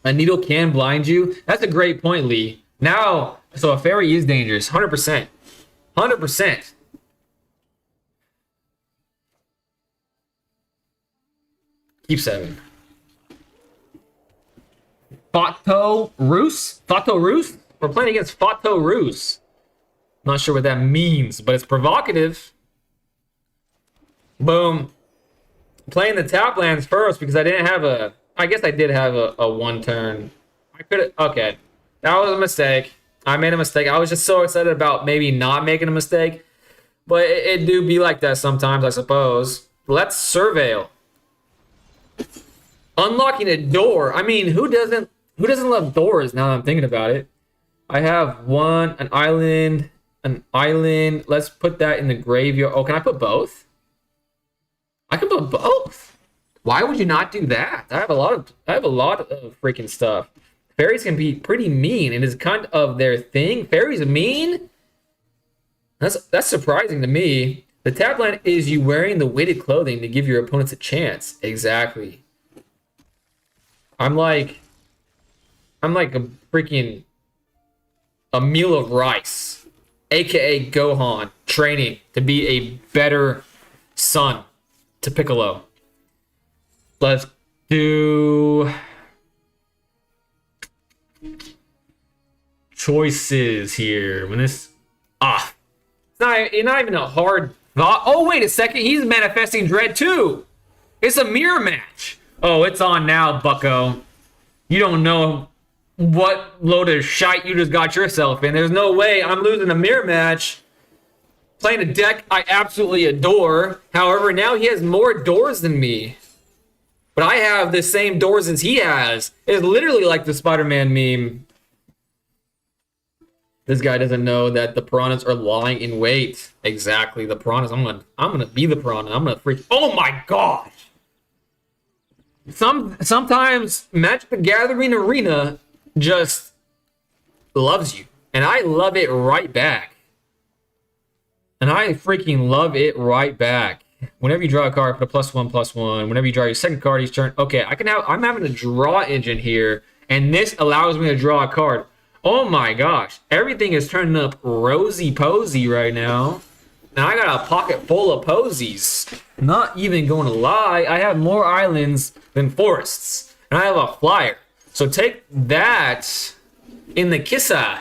A needle can blind you. That's a great point, Lee. Now, so a fairy is dangerous. 100%. 100%. Keep 7. Fato Rus? Fato Rus? We're playing against Fato Rus. Not sure what that means, but it's provocative. Boom. Playing the tap lands first because I didn't have a... I guess I did have a one turn. I could have... Okay. That was a mistake. I made a mistake. I was just so excited about maybe not making a mistake. But it do be like that sometimes, I suppose. Let's surveil. Unlocking a door. I mean, who doesn't love doors now that I'm thinking about it? I have an island. Let's put that in the graveyard. Oh, can I put both? I can put both. Why would you not do that? I have a lot of freaking stuff. Fairies can be pretty mean. It is kind of their thing. Fairies are mean? That's surprising to me. The tap line is you wearing the weighted clothing to give your opponents a chance. Exactly. I'm like a freaking a meal of rice, aka Gohan, training to be a better son to Piccolo. Let's do choices here. When this it's not even a hard thought. Oh, wait a second, he's manifesting dread too. It's a mirror match. Oh, it's on now, bucko. You don't know what load of shite you just got yourself in. There's no way I'm losing a mirror match playing a deck I absolutely adore. However, now he has more doors than me, but I have the same doors as he has. It's literally like the Spider-Man meme. This guy doesn't know that the piranhas are lying in wait. Exactly, the piranhas. I'm gonna be the piranha. I'm gonna freak. Oh my gosh! Sometimes Magic the Gathering Arena just loves you, and I love it right back. And I freaking love it right back. Whenever you draw a card, put a +1/+1. Whenever you draw your second card each turn. Okay, I'm having a draw engine here, and this allows me to draw a card. Oh my gosh, everything is turning up rosy posy right now. And I got a pocket full of posies. Not even going to lie, I have more islands than forests. And I have a flyer. So take that in the kissa.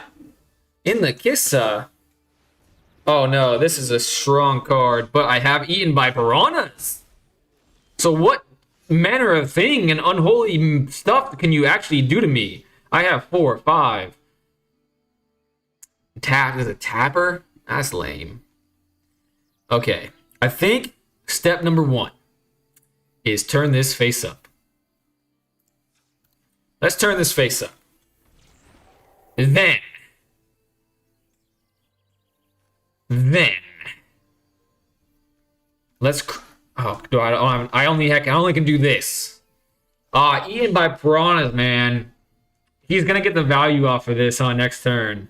In the kissa. Oh no, this is a strong card, but I have Eaten by Piranhas. So what manner of thing and unholy stuff can you actually do to me? I have 4, 5. Tap is a tapper? That's lame. Okay, I think step number 1 is turn this face up. Let's turn this face up. Then let's. Oh, I only can do this. Eaten by Piranhas, man. He's gonna get the value off of this on next turn.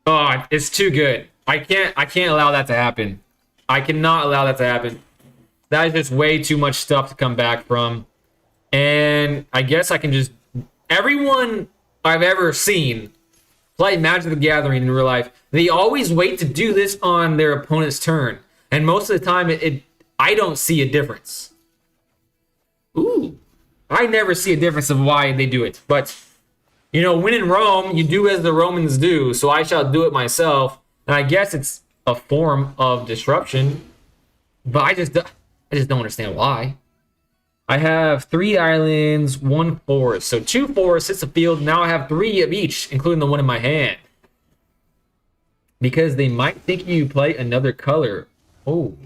Oh, it's too good. I can't allow that to happen. I cannot allow that to happen. That is just way too much stuff to come back from. And I guess I can just... Everyone I've ever seen play Magic the Gathering in real life, they always wait to do this on their opponent's turn. And most of the time, I don't see a difference. Ooh. I never see a difference of why they do it. But... You know, when in Rome, you do as the Romans do, so I shall do it myself. And I guess it's a form of disruption, but I just don't understand why. I have 3 islands, 1 forest. So 2 forests hits the field. Now I have 3 of each, including the one in my hand. Because they might think you play another color. Oh.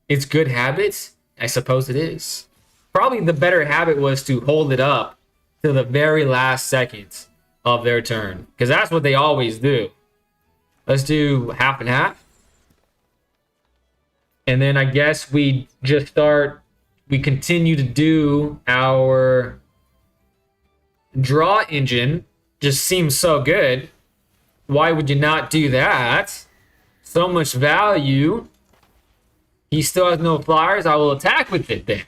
It's good habits? I suppose it is. Probably the better habit was to hold it up to the very last seconds of their turn, because that's what they always do. Let's do half and half, and then I guess we continue to do our draw engine. Just seems so good. Why would you not do that? So much value. He still has no flyers. I will attack with it then,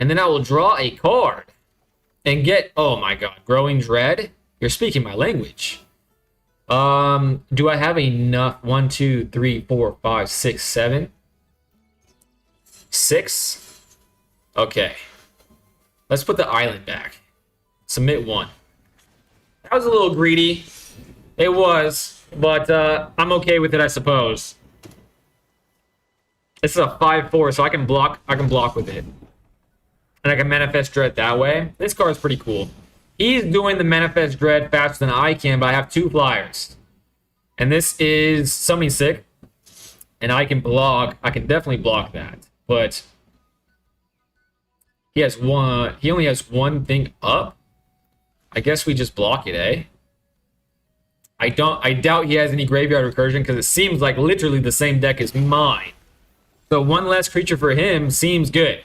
and then I will draw a card and get, oh my god, Growing Dread? You're speaking my language. Do I have enough? 1, 2, 3, 4, 5, 6, 7? 6? Okay. Let's put the island back. Submit 1. That was a little greedy. It was, but I'm okay with it, I suppose. This is a 5/4, so I can block with it. And I can Manifest Dread that way. This card's pretty cool. He's doing the Manifest Dread faster than I can, but I have 2 flyers. And this is Summoning Sick. And I can definitely block that. But he only has 1 thing up. I guess we just block it, eh? I doubt he has any graveyard recursion, because it seems like literally the same deck as mine. So 1 less creature for him seems good.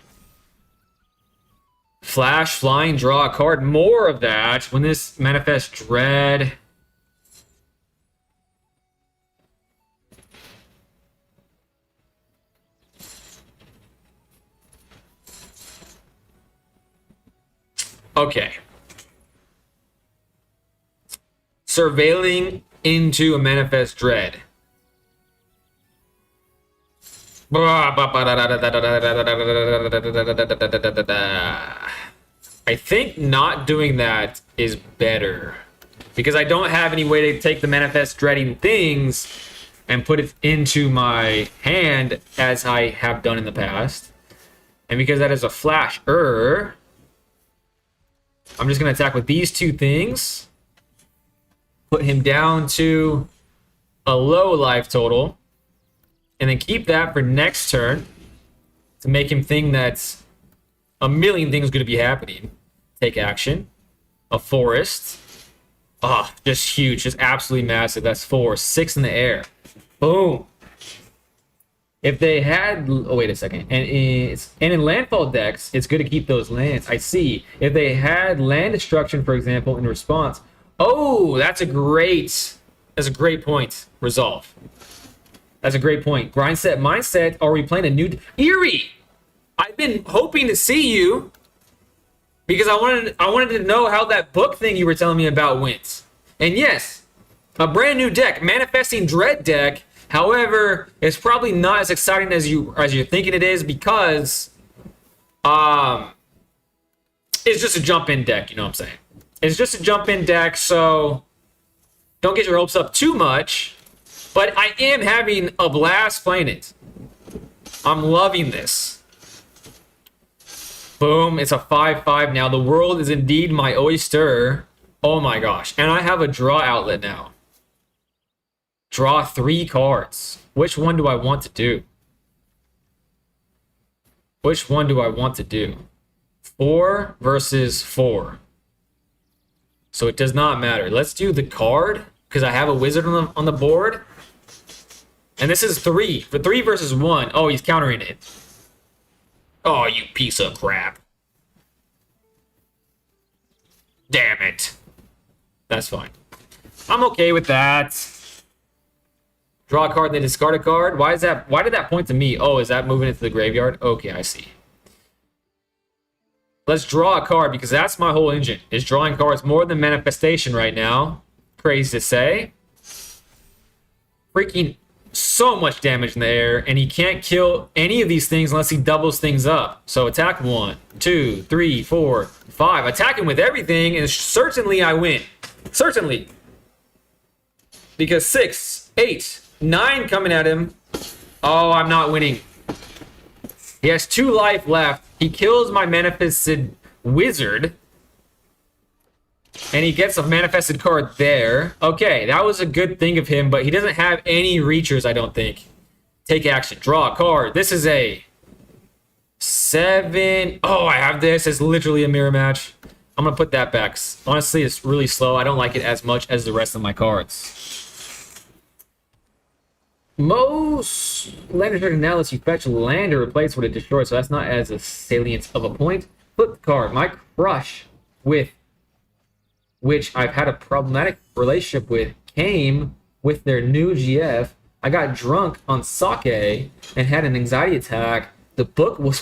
Flash, flying, draw a card. More of that. When this Manifest Dread. Okay. Surveilling into a Manifest Dread. I think not doing that is better, because I don't have any way to take the Manifest Dreading things and put it into my hand as I have done in the past. And because that is a flash-er, I'm just going to attack with these 2 things. Put him down to a low life total. And then keep that for next turn to make him think that a million things are going to be happening. Take action. A forest. Ah, just huge. Just absolutely massive. That's 4. 6 in the air. Boom. If they had... Oh, wait a second. And in landfall decks, it's good to keep those lands. I see. If they had land destruction, for example, in response... Oh, that's a great point. Resolve. That's a great point. Grind set, mindset. Are we playing a new... Eerie! I've been hoping to see you because I wanted to know how that book thing you were telling me about went. And yes, a brand new deck, Manifesting Dread deck. However, it's probably not as exciting as you're thinking it is because it's just a jump-in deck, you know what I'm saying? It's just a jump-in deck, so don't get your hopes up too much. But I am having a blast playing it. I'm loving this. Boom, it's a 5/5 now. The world is indeed my oyster. Oh my gosh. And I have a draw outlet now. Draw 3 cards. Which one do I want to do? Which one do I want to do? 4 versus 4. So it does not matter. Let's do the card because I have a wizard on the board. And this is 3. For 3 versus 1. Oh, he's countering it. Oh, you piece of crap. Damn it. That's fine. I'm okay with that. Draw a card, then discard a card. Why did that point to me? Oh, is that moving into the graveyard? Okay, I see. Let's draw a card because that's my whole engine. Is drawing cards more than manifestation right now. Crazy to say. Freaking so much damage in the air, and he can't kill any of these things unless he doubles things up. So attack 1, 2, 3, 4, 5. Attacking with everything, and certainly I win. Certainly. Because 6, 8, 9 coming at him. Oh, I'm not winning. He has 2 life left. He kills my manifested wizard. And he gets a manifested card there. Okay, that was a good thing of him, but he doesn't have any reachers, I don't think. Take action. Draw a card. This is a 7. Oh, I have this. It's literally a mirror match. I'm going to put that back. Honestly, it's really slow. I don't like it as much as the rest of my cards. Most land restriction now lets you fetch land or replace what it destroys, so that's not as a salient of a point. Flip the card. My crush with which I've had a problematic relationship with, came with their new GF. I got drunk on sake and had an anxiety attack. The book was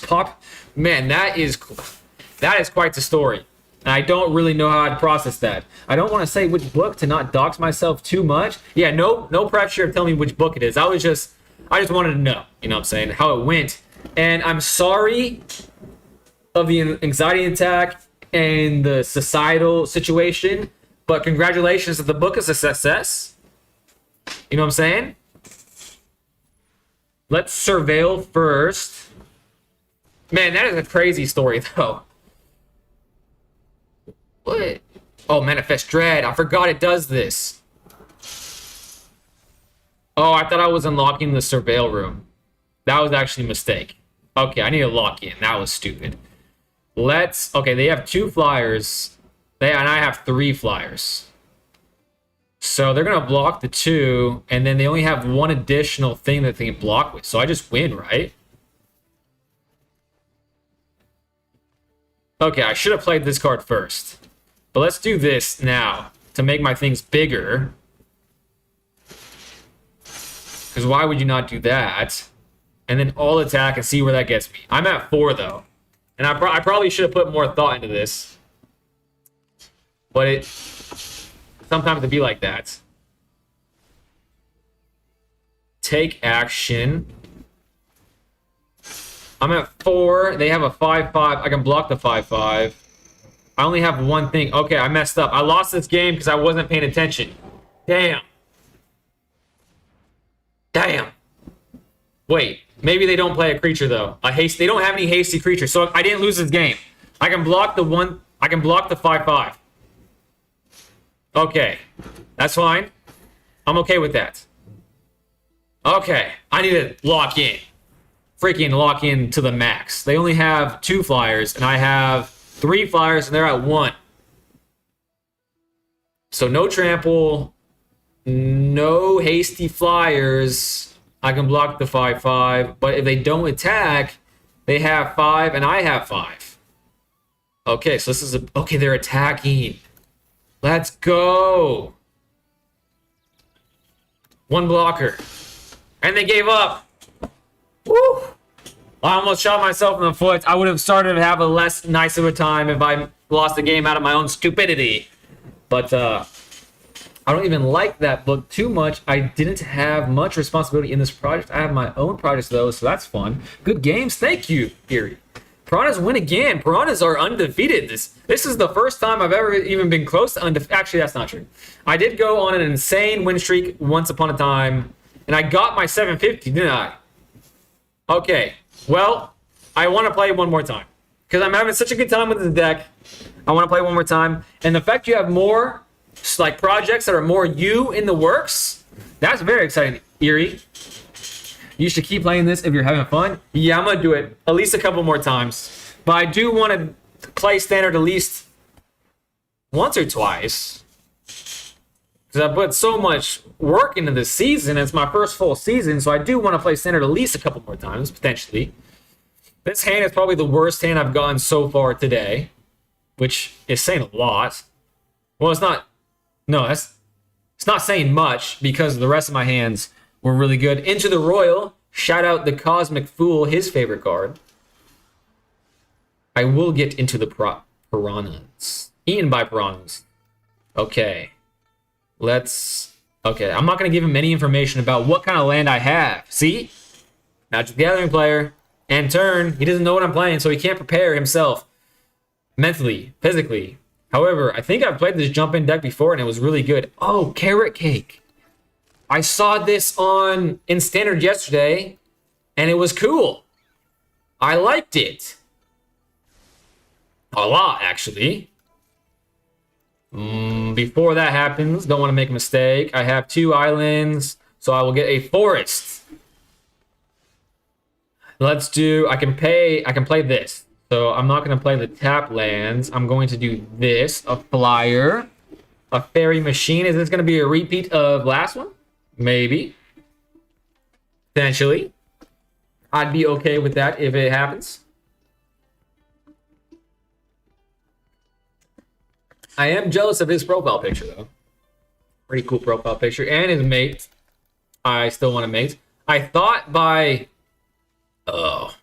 Man, that is quite the story. And I don't really know how I'd process that. I don't want to say which book to not dox myself too much. Yeah, no pressure of telling me which book it is. I just wanted to know, you know what I'm saying, how it went. And I'm sorry of the anxiety attack and the societal situation, but congratulations that the book is a success. You know what I'm saying? Let's surveil first. Man, that is a crazy story, though. What? Oh, Manifest Dread. I forgot it does this. Oh, I thought I was unlocking the surveil room. That was actually a mistake. Okay, I need to lock in. That was stupid. Okay, they have 2 flyers. And I have 3 flyers. So they're going to block the 2, and then they only have 1 additional thing that they can block with. So I just win, right? Okay, I should have played this card first. But let's do this now to make my things bigger. Because why would you not do that? And then all attack and see where that gets me. I'm at 4, though. And I probably should have put more thought into this. But sometimes it'd be like that. Take action. I'm at 4. They have a 5/5. I can block the 5/5. I only have 1 thing. Okay, I messed up. I lost this game because I wasn't paying attention. Damn. Damn. Wait. Maybe they don't play a creature though. They don't have any hasty creatures, so I didn't lose this game. I can block the 1. I can block the 5/5. Okay, that's fine. I'm okay with that. Okay, I need to lock in. Freaking lock in to the max. They only have 2 flyers, and I have 3 flyers, and they're at 1. So no trample, no hasty flyers. I can block the 5/5, but if they don't attack, they have 5 and I have 5. Okay, so this is okay, they're attacking. Let's go. 1 blocker. And they gave up. Woo! I almost shot myself in the foot. I would have started to have a less nice of a time if I lost the game out of my own stupidity. But I don't even like that book too much. I didn't have much responsibility in this project. I have my own projects though, so that's fun. Good games. Thank you, Erie. Piranhas win again. Piranhas are undefeated. This is the first time I've ever even been close to undefeated. Actually, that's not true. I did go on an insane win streak once upon a time, and I got my 750, didn't I? Okay. Well, I want to play one more time because I'm having such a good time with the deck. I want to play one more time, and the fact you have more like projects that are more you in the works, that's very exciting, Erie. You should keep playing this if you're having fun. Yeah, I'm gonna do it at least a couple more times, but I do want to play standard at least once or twice because I put so much work into this season. It's my first full season, so I do want to play standard at least a couple more times, potentially. This hand is probably the worst hand I've gotten so far today, which is saying a lot. Well, it's not. No, it's not saying much because the rest of my hands were really good. Into the Royal. Shout out the Cosmic Fool, his favorite card. I will get into the Piranhas. Eaten by Piranhas. Okay. Okay, I'm not going to give him any information about what kind of land I have. See? Magic the Gathering player. And turn. He doesn't know what I'm playing, so he can't prepare himself. Mentally. Physically. However, I think I've played this jump-in deck before, and it was really good. Oh, Carrot Cake. I saw this in Standard yesterday, and it was cool. I liked it. A lot, actually. Before that happens, don't want to make a mistake. I have 2 islands, so I will get a forest. I can play this. So I'm not going to play the tap lands. I'm going to do this, a flyer, a fairy machine. Is this going to be a repeat of last one? Maybe. Potentially. I'd be okay with that if it happens. I am jealous of his profile picture, though. Pretty cool profile picture. And his mate. I still want to mate. I thought by... Oh...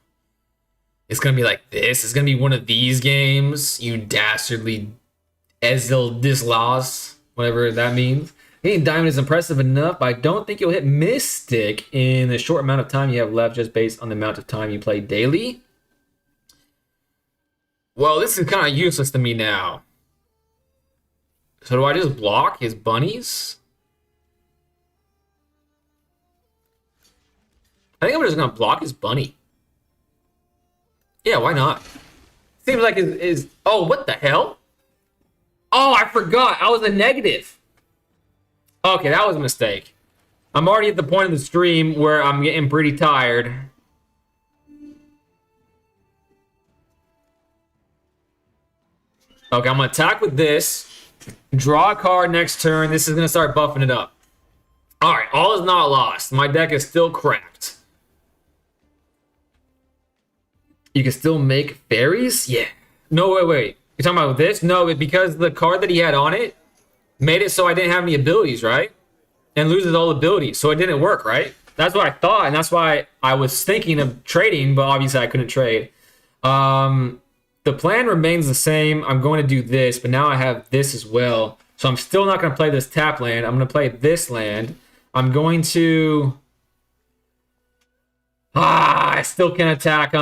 It's going to be like this. It's going to be one of these games. You dastardly Ezil Dislas. Whatever that means. Hitting Diamond is impressive enough, but I don't think you'll hit Mystic in the short amount of time you have left just based on the amount of time you play daily. Well, this is kind of useless to me now. So do I just block his bunnies? I think I'm just going to block his bunny. Yeah, why not? Seems like is oh, what the hell? Oh, I forgot. I was a negative. Okay, that was a mistake. I'm already at the point of the stream where I'm getting pretty tired. Okay, I'm going to attack with this. Draw a card next turn. This is going to start buffing it up. All right, all is not lost. My deck is still cracked. You can still make fairies? Yeah. No, wait. You're talking about this? No, because the card that he had on it made it so I didn't have any abilities, right? And loses all abilities, so it didn't work, right? That's what I thought, and that's why I was thinking of trading, but obviously I couldn't trade. The plan remains the same. I'm going to do this, but now I have this as well. So I'm still not going to play this tap land. I'm going to play this land. I'm going to... I still can attack,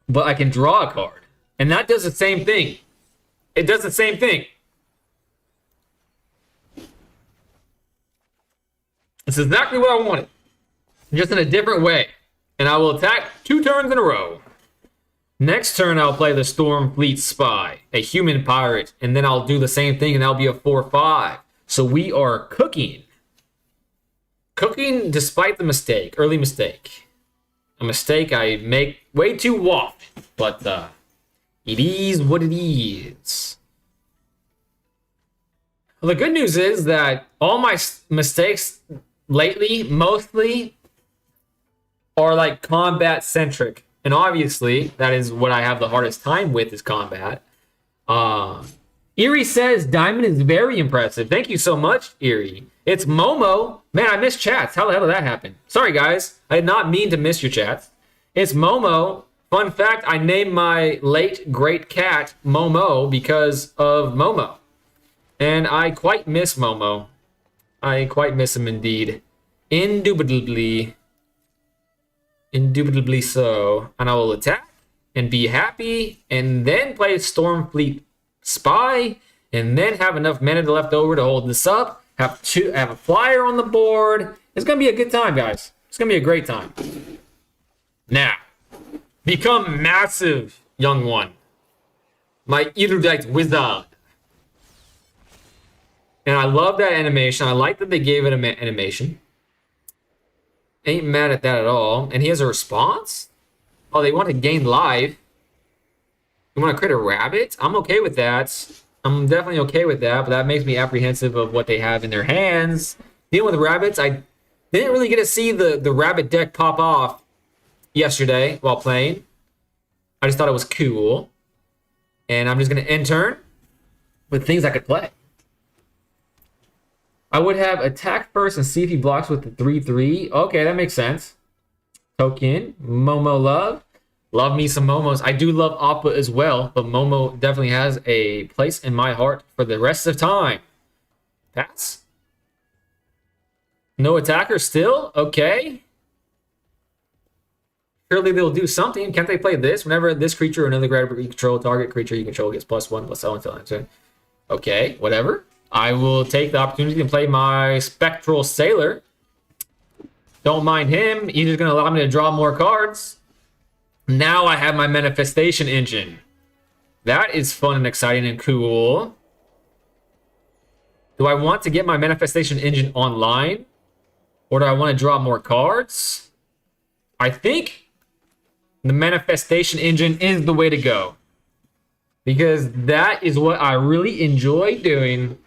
but I can draw a card. And that does the same thing. It does the same thing. It's exactly what I wanted. Just in a different way. And I will attack 2 turns in a row. Next turn, I'll play the Stormfleet Spy, a human pirate. And then I'll do the same thing, and that'll be a 4/5. So we are cooking. Cooking despite the mistake. Early mistake. A mistake I make way too often. But It is what it is. Well, the good news is that all my mistakes lately mostly are like combat centric. And obviously, that is what I have the hardest time with is combat. Erie says Diamond is very impressive. Thank you so much, Erie. It's Momo. Man, I missed chats. How the hell did that happen? Sorry, guys. I did not mean to miss your chats. It's Momo. Fun fact, I named my late great cat Momo because of Momo. And I quite miss Momo. I quite miss him indeed. Indubitably. Indubitably so. And I will attack and be happy and then play Stormfleet Spy and then have enough mana left over to hold this up. Have a flyer on the board. It's going to be a good time, guys. It's going to be a great time. Now, become massive, young one. My erudite wizard. And I love that animation. I like that they gave it an animation. Ain't mad at that at all. And he has a response? Oh, they want to gain life. You want to create a rabbit? I'm okay with that. I'm definitely okay with that, but that makes me apprehensive of what they have in their hands. Dealing with rabbits, I didn't really get to see the rabbit deck pop off yesterday while playing. I just thought it was cool. And I'm just going to intern with things I could play. I would have attack first and see if he blocks with the 3/3. Okay, that makes sense. Token, Momo love. Love me some Momos. I do love Appa as well, but Momo definitely has a place in my heart for the rest of time. Pass. No attacker still? Okay. Surely they'll do something. Can't they play this? Whenever this creature or another creature you control, target creature you control gets +1/+0 until end. Okay, whatever. I will take the opportunity to play my Spectral Sailor. Don't mind him. He's just going to allow me to draw more cards. Now I have my Manifestation Engine. That is fun and exciting and cool. Do I want to get my Manifestation Engine online? Or do I want to draw more cards? I think the Manifestation Engine is the way to go. Because that is what I really enjoy doing.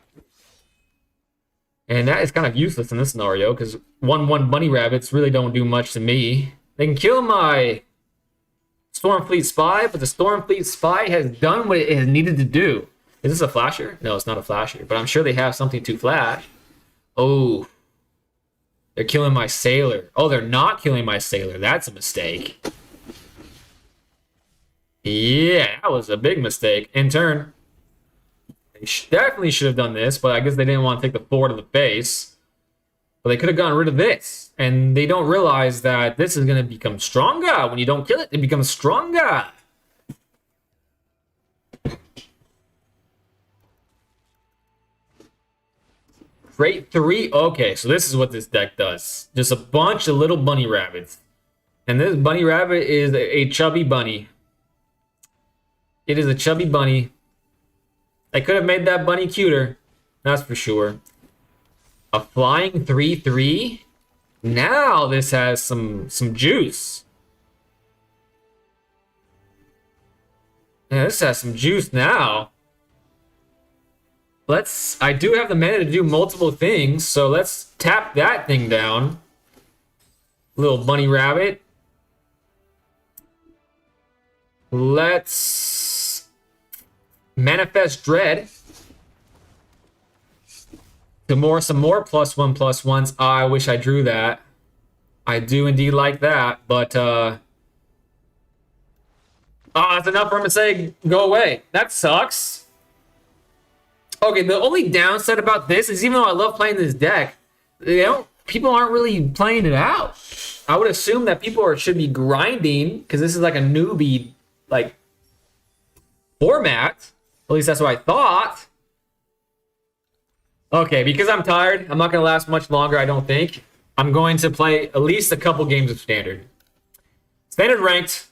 And that is kind of useless in this scenario because 1/1 bunny rabbits really don't do much to me. They can kill my Stormfleet Spy, but the Stormfleet Spy has done what it has needed to do. Is this a flasher? No, it's not a flasher, but I'm sure they have something to flash. Oh, they're killing my sailor. Oh, they're not killing my sailor. That's a mistake. Yeah, that was a big mistake. In turn. They definitely should have done this, but I guess they didn't want to take the 4 to the face. But they could have gotten rid of this. And they don't realize that this is going to become stronger. When you don't kill it, it becomes stronger. Create 3. Okay, so this is what this deck does. Just a bunch of little bunny rabbits. And this bunny rabbit is a chubby bunny. It is a chubby bunny. I could have made that bunny cuter. That's for sure. A flying 3/3. Now this has some juice. Yeah, this has some juice now. I do have the mana to do multiple things, so let's tap that thing down. Little bunny rabbit. Let's manifest dread. Some more +1/+1s. I wish I drew that. I do indeed like that, but that's enough for him to say go away. That sucks. Okay, the only downside about this is even though I love playing this deck, people aren't really playing it out. I would assume that people should be grinding because this is like a newbie format. At least that's what I thought. Okay, because I'm tired, I'm not going to last much longer, I don't think. I'm going to play at least a couple games of Standard. Standard ranked.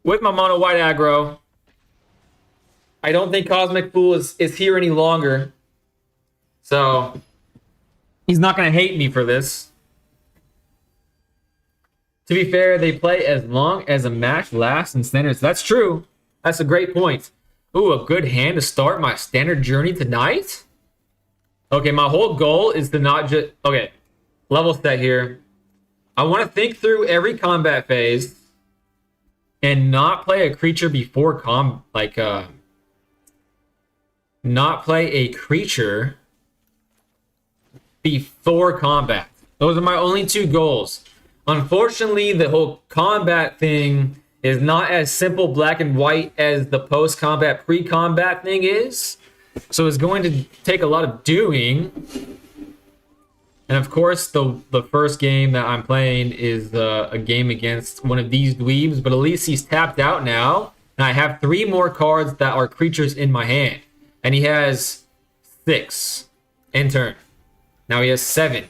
With my mono white aggro. I don't think Cosmic Fool is here any longer. So, he's not going to hate me for this. To be fair, they play as long as a match lasts in Standard. So that's true. That's a great point. Ooh, a good hand to start my standard journey tonight? Okay, my whole goal is to not just... Okay, level set here. I want to think through every combat phase and not play a creature before not play a creature before combat. Those are my only two goals. Unfortunately, the whole combat thing is not as simple black and white as the post-combat, pre-combat thing is. So it's going to take a lot of doing. And of course, the first game that I'm playing is a game against one of these dweebs, but at least he's tapped out now. And I have 3 more cards that are creatures in my hand. And he has 6 in turn. Now he has 7.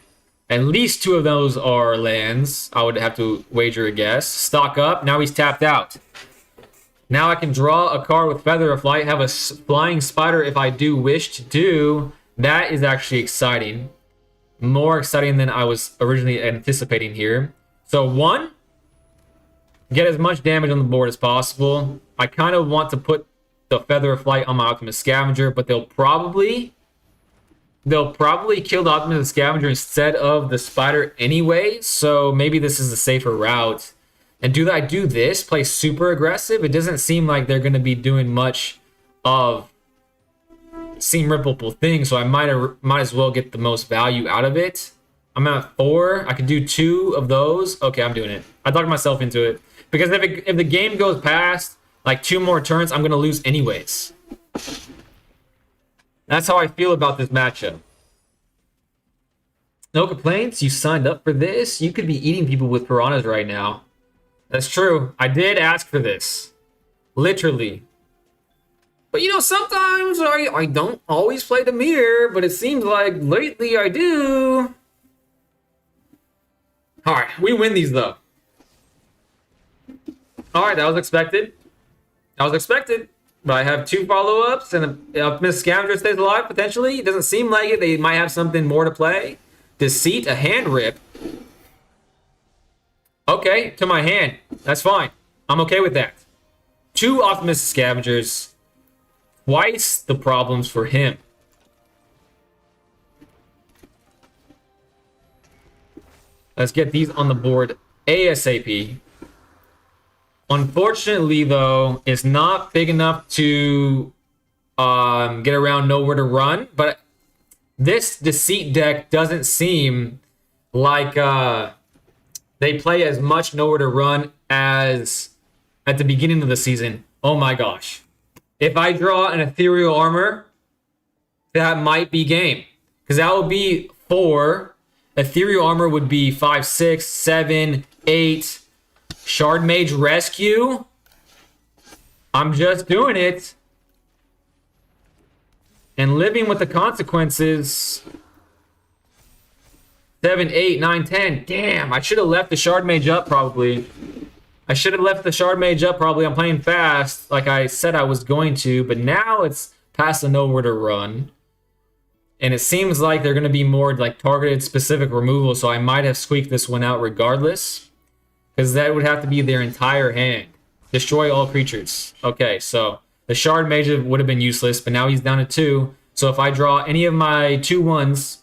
At least 2 of those are lands. I would have to wager a guess. Stock up. Now he's tapped out. Now I can draw a card with Feather of Flight, have a flying spider if I do wish to do. That is actually exciting. More exciting than I was originally anticipating here. So 1, get as much damage on the board as possible. I kind of want to put the Feather of Flight on my Optimus Scavenger, but they'll probably kill the Optimus Scavenger instead of the spider anyway, so maybe this is a safer route. And do I do this? Play super aggressive? It doesn't seem like they're going to be doing much of seam rippleable things, so I might as well get the most value out of it. I'm at 4. I could do 2 of those. Okay, I'm doing it. I talked myself into it. Because if the game goes past like 2 more turns, I'm going to lose anyways. That's how I feel about this matchup. No complaints? You signed up for this? You could be eating people with piranhas right now. That's true. I did ask for this. Literally. But you know, sometimes I don't always play the mirror, but it seems like lately I do. Alright, we win these though. Alright, that was expected. But I have 2 follow-ups, and if Miss Scavenger stays alive, potentially. It doesn't seem like it. They might have something more to play. Deceit, a hand rip. Okay, to my hand. That's fine. I'm okay with that. 2 Optimus Scavengers. Twice the problems for him. Let's get these on the board ASAP. Unfortunately, though, it's not big enough to get around Nowhere to Run. But this Deceit deck doesn't seem like they play as much Nowhere to Run as at the beginning of the season. Oh my gosh. If I draw an Ethereal Armor, that might be game. Because that would be 4. Ethereal Armor would be 5, 6, 7, 8... Shard Mage Rescue. I'm just doing it. And living with the consequences. 7, 8, 9, 10. Damn, I should have left the Shard Mage up probably. I'm playing fast like I said I was going to. But now it's past the Nowhere to Run. And it seems like they're going to be more like targeted specific removal. So I might have squeaked this one out regardless. Because that would have to be their entire hand. Destroy all creatures. Okay, so the Shard Mage would have been useless, but now he's down to 2. So if I draw any of my 2/1s,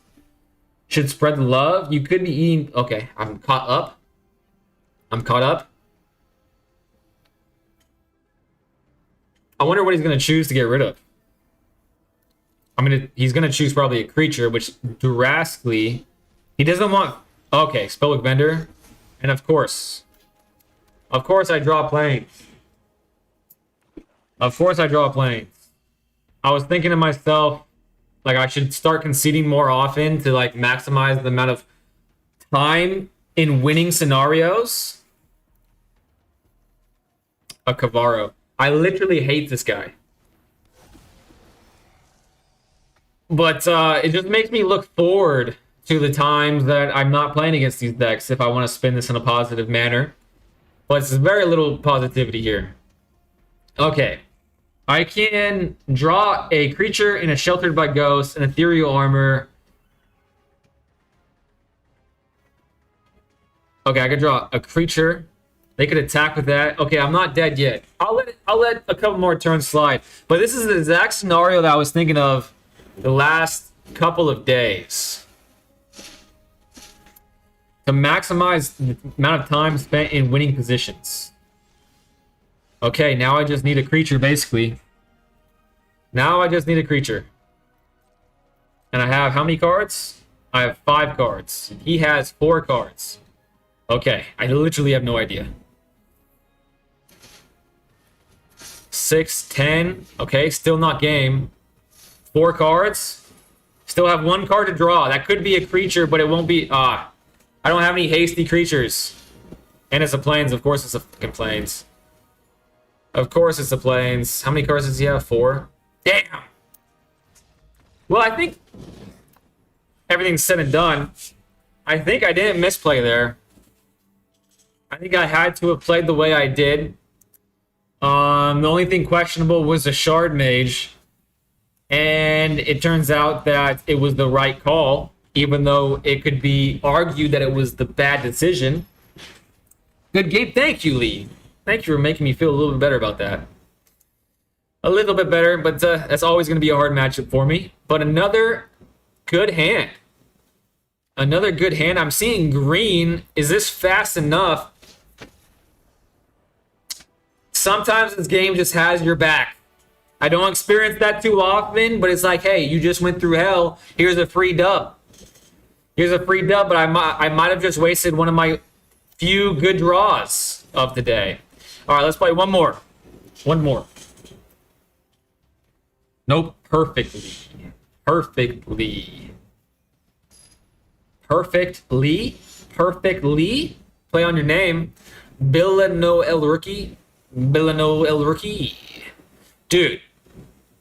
should spread the love. You could be eating... Okay, I'm caught up. I wonder what he's going to choose to get rid of. He's going to choose probably a creature, which drastically... He doesn't want... Okay, Spellbook Vendor. And of course I draw planes. I was thinking to myself, like, I should start conceding more often to, like, maximize the amount of time in winning scenarios. A Kavaro. I literally hate this guy. But it just makes me look forward to the times that I'm not playing against these decks if I want to spin this in a positive manner. But it's very little positivity here. Okay. I can draw a creature in a Sheltered by Ghosts, an Ethereal Armor. Okay, I can draw a creature They could attack with that. Okay, I'm not dead yet. I'll let a couple more turns slide. But this is the exact scenario that I was thinking of the last couple of days. To maximize the amount of time spent in winning positions. Okay, now I just need a creature, basically. Now I just need a creature. And I have how many cards? I have 5 cards. He has 4 cards. Okay, I literally have no idea. 6, 10. Okay, still not game. 4 cards. Still have 1 card to draw. That could be a creature, but it won't be... I don't have any hasty creatures. And it's a plains. Of course it's a fucking plains. Of course it's a plains. How many cards does he have? 4? Damn! Well, I think... everything's said and done. I think I didn't misplay there. I think I had to have played the way I did. The only thing questionable was the Shard Mage. And it turns out that it was the right call, even though it could be argued that it was the bad decision. Good game. Thank you, Lee. Thank you for making me feel a little bit better about that. A little bit better, but that's always going to be a hard matchup for me. But another good hand. Another good hand. I'm seeing green. Is this fast enough? Sometimes this game just has your back. I don't experience that too often, but it's like, hey, you just went through hell. Here's a free dub. Here's a free dub, but I might have just wasted one of my few good draws of the day. All right, let's play one more. One more. Nope, perfectly. Perfectly. Perfectly. Perfectly. Play on your name. Billano El Rookie. Billano El Rookie. Dude,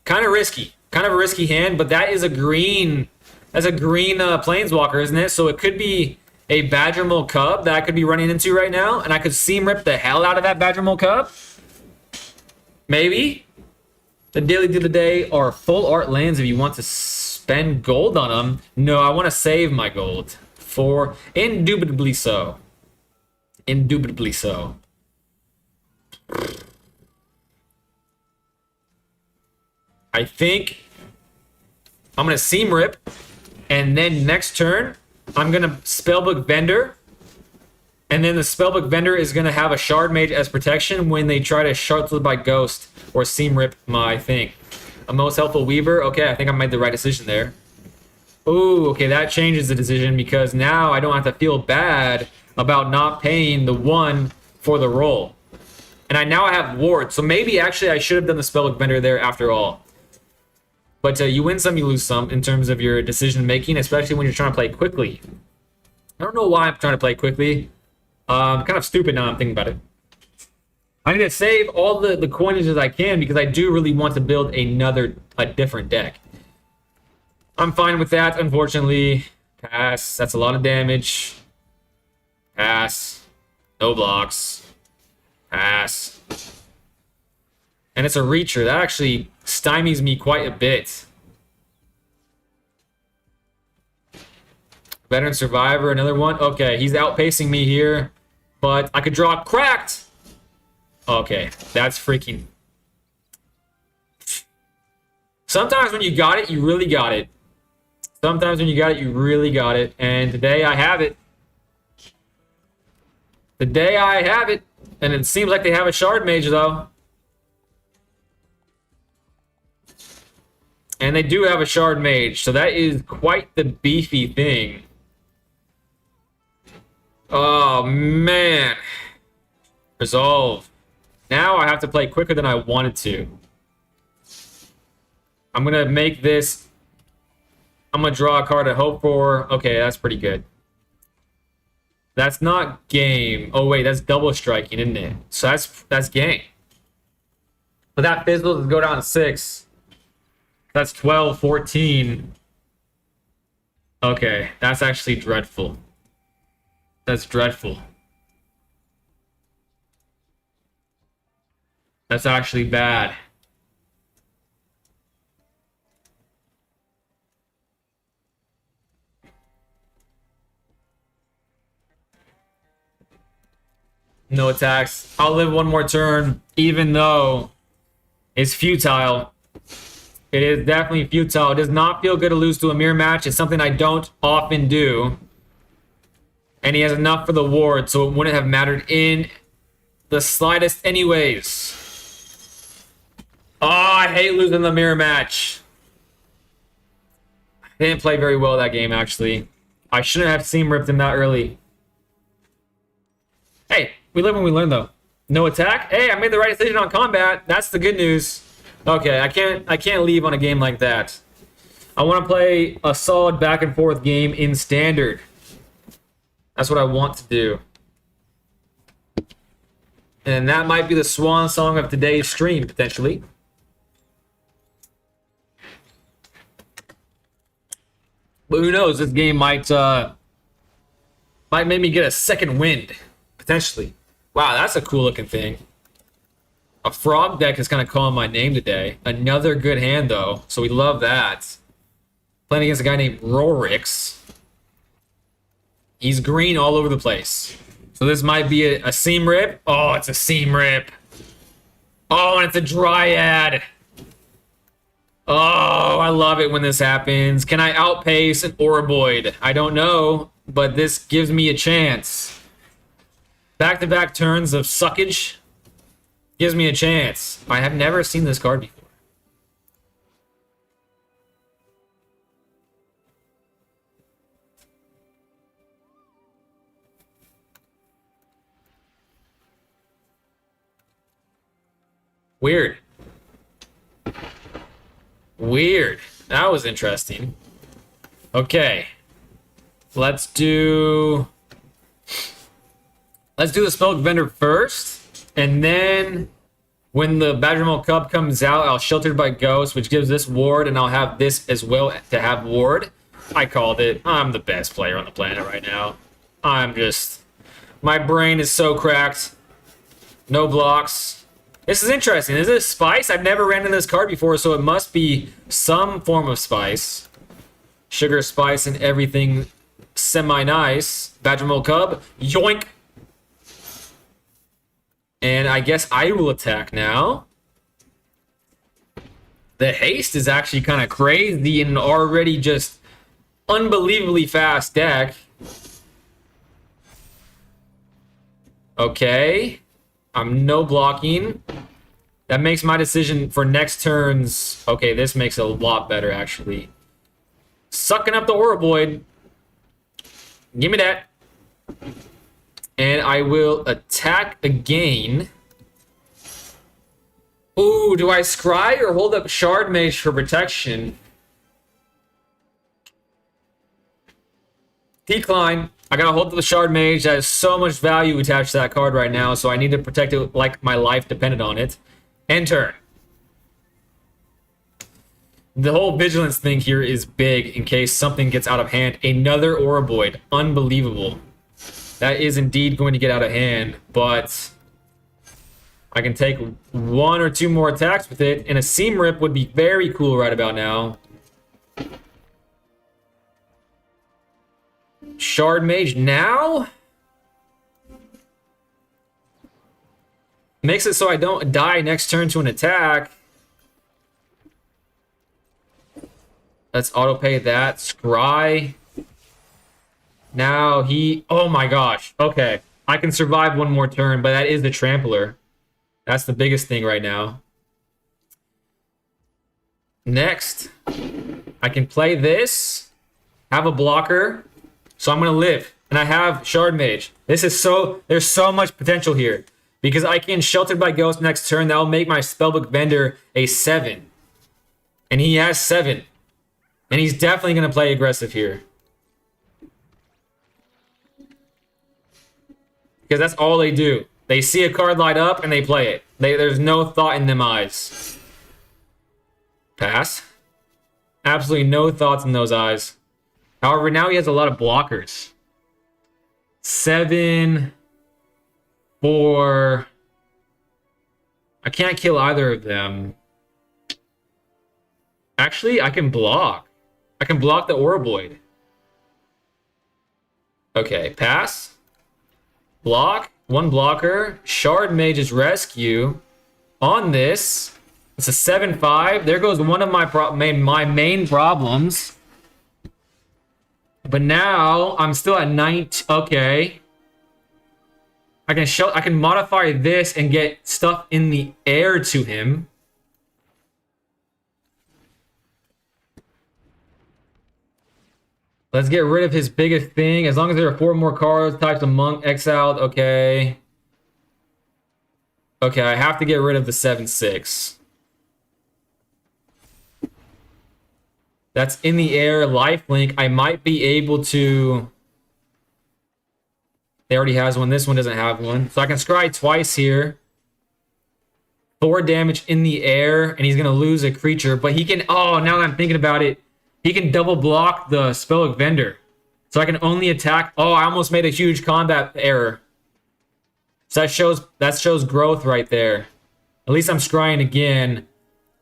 kind of risky. Kind of a risky hand, but that is a green. That's a green planeswalker, isn't it? So it could be a Badgermole Cub that I could be running into right now, and I could seam rip the hell out of that Badgermole Cub. Maybe. The daily deal of the day are full art lands if you want to spend gold on them. No, I want to save my gold. For indubitably so. Indubitably so. I think I'm going to seam rip. And then next turn, I'm going to Spellbook Vendor. And then the Spellbook Vendor is going to have a Shard Mage as protection when they try to Shard by Ghost or seam rip my thing. A Most Helpful Weaver. Okay, I think I made the right decision there. Ooh, okay, that changes the decision because now I don't have to feel bad about not paying the 1 for the roll. And I have Ward, so maybe actually I should have done the Spellbook Vendor there after all. But you win some, you lose some in terms of your decision making, especially when you're trying to play quickly. I don't know why I'm trying to play quickly. Kind of stupid now I'm thinking about it. I need to save all the coinage as I can because I do really want to build a different deck. I'm fine with that, unfortunately. Pass. That's a lot of damage. Pass. No blocks. Pass. And it's a reacher. That actually stymies me quite a bit. Veteran Survivor, another one. Okay, he's outpacing me here. But I could draw Cracked. Okay, that's freaking... Sometimes when you got it, you really got it. Sometimes when you got it, you really got it. And today I have it. Today I have it. And it seems like they have a Shard Mage, though. And they do have a Shard Mage. So that is quite the beefy thing. Oh, man. Resolve. Now I have to play quicker than I wanted to. I'm going to make this... I'm going to draw a card to hope for... Okay, that's pretty good. That's not game. Oh, wait, that's double striking, isn't it? So that's game. But that fizzles to go down to 6. That's 12, 14. Okay, that's actually dreadful. That's dreadful. That's actually bad. No attacks. I'll live one more turn, even though it's futile. It is definitely futile. It does not feel good to lose to a mirror match. It's something I don't often do. And he has enough for the ward, so it wouldn't have mattered in the slightest anyways. Oh, I hate losing the mirror match. I didn't play very well that game, actually. I shouldn't have seam ripped him that early. Hey, we live and we learn, though. No attack? Hey, I made the right decision on combat. That's the good news. Okay, I can't leave on a game like that. I want to play a solid back and forth game in standard. That's what I want to do. And that might be the swan song of today's stream, potentially. But who knows? This game might make me get a second wind, potentially. Wow, that's a cool looking thing. A frog deck is kind of calling my name today. Another good hand, though, so we love that. Playing against a guy named Rorix. He's green all over the place. So this might be a seam rip. Oh, it's a seam rip. Oh, and it's a dryad. Oh, I love it when this happens. Can I outpace an Oroboid? I don't know, but this gives me a chance. Back-to-back turns of suckage gives me a chance. I have never seen this card before. Weird. Weird. That was interesting. Okay. Let's do the Spell Vendor first, and then when the Badgermole Cub comes out, I'll Sheltered by Ghost, which gives this ward, and I'll have this as well to have ward. I called it. I'm the best player on the planet right now. My brain is so cracked. No blocks. This is interesting. Is this spice? I've never ran into this card before, so it must be some form of spice. Sugar, spice, and everything semi-nice. Badgermole Cub. Yoink! And I guess I will attack now. The haste is actually kind of crazy in an already just unbelievably fast deck. Okay. I'm no blocking. That makes my decision for next turns. Okay, this makes it a lot better, actually. Sucking up the Oroboid. Give me that. And I will attack again. Ooh, do I scry or hold up Shard Mage for protection? Decline. I gotta hold up the Shard Mage. That has so much value attached to that card right now, so I need to protect it like my life depended on it. End turn. The whole vigilance thing here is big in case something gets out of hand. Another Oroboid. Unbelievable. That is indeed going to get out of hand, but I can take one or two more attacks with it, and a Seam Rip would be very cool right about now. Shard Mage now? Makes it so I don't die next turn to an attack. Let's auto-pay that. Scry. Now oh my gosh. Okay. I can survive one more turn, but that is the Trampler. That's the biggest thing right now. Next, I can play this, have a blocker, so I'm going to live. And I have Shard Mage. There's so much potential here. Because I can Sheltered by Ghost next turn, that'll make my Spellbook Vendor a 7. And he has 7. And he's definitely going to play aggressive here. Because that's all they do. They see a card light up and they play it. There's no thought in them eyes. Pass. Absolutely no thoughts in those eyes. However, now he has a lot of blockers. 7, 4. I can't kill either of them. Actually, I can block. I can block the Oroboid. Okay, pass. Block. One blocker. Shard Mage's Rescue. On this, it's a 7-5. There goes one of my main problems. But now I'm still at 9. Okay. I can modify this and get stuff in the air to him. Let's get rid of his biggest thing. As long as there are 4 more cards, types of monk exiled. Okay. Okay, I have to get rid of the 7-6. That's in the air. Lifelink. I might be able to... They already has one. This one doesn't have one. So I can scry twice here. 4 damage in the air, and he's going to lose a creature. But he can... Oh, now that I'm thinking about it, he can double block the Spellic Vendor. So I can only attack... Oh, I almost made a huge combat error. So that shows growth right there. At least I'm scrying again.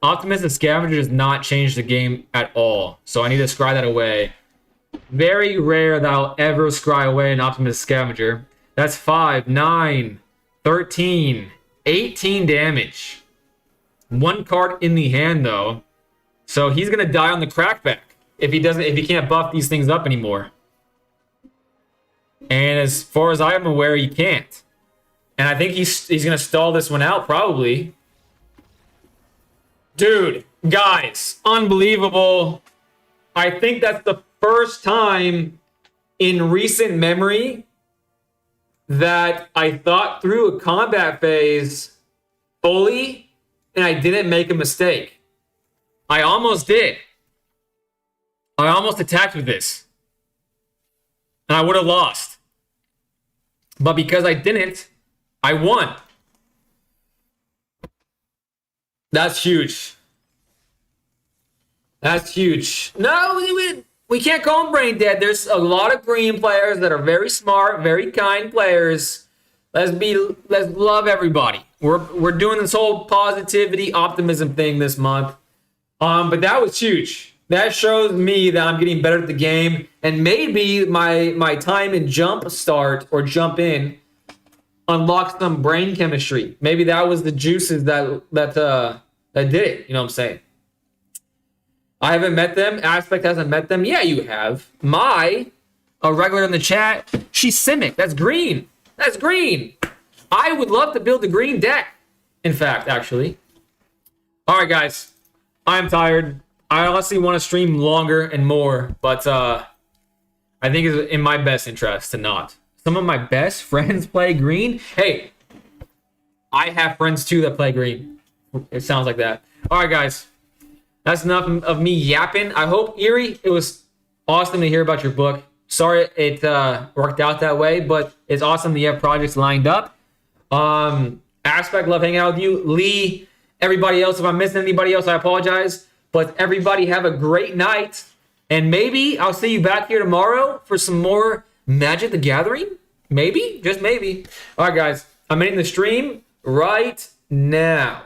Optimistic Scavenger does not change the game at all. So I need to scry that away. Very rare that I'll ever scry away an Optimistic Scavenger. That's 5, 9, 13, 18 damage. 1 card in the hand though. So he's gonna die on the crackback if he can't buff these things up anymore. And as far as I'm aware, he can't. And I think he's gonna stall this one out probably. Dude, guys, unbelievable. I think that's the first time in recent memory that I thought through a combat phase fully and I didn't make a mistake. I almost did. I almost attacked with this. And I would have lost. But because I didn't, I won. That's huge. That's huge. No, we can't call them brain dead. There's a lot of green players that are very smart, very kind players. Let's love everybody. We're doing this whole positivity, optimism thing this month. But that was huge. That shows me that I'm getting better at the game, and maybe my time in jump start or jump in unlocked some brain chemistry. Maybe that was the juices that did it. You know what I'm saying? I haven't met them. Aspect hasn't met them. Yeah, you have. A regular in the chat, she's Simic. That's green. That's green. I would love to build a green deck. In fact, actually. All right, guys. I'm tired. I honestly want to stream longer and more, but I think it's in my best interest to not. Some of my best friends play green. Hey, I have friends too that play green. It sounds like that. All right, guys. That's enough of me yapping. I hope, Erie, it was awesome to hear about your book. Sorry it worked out that way, but it's awesome that you have projects lined up. Aspect, love hanging out with you. Lee, everybody else, if I'm missing anybody else, I apologize. But everybody have a great night. And maybe I'll see you back here tomorrow for some more Magic the Gathering. Maybe, just maybe. All right, guys, I'm ending the stream right now.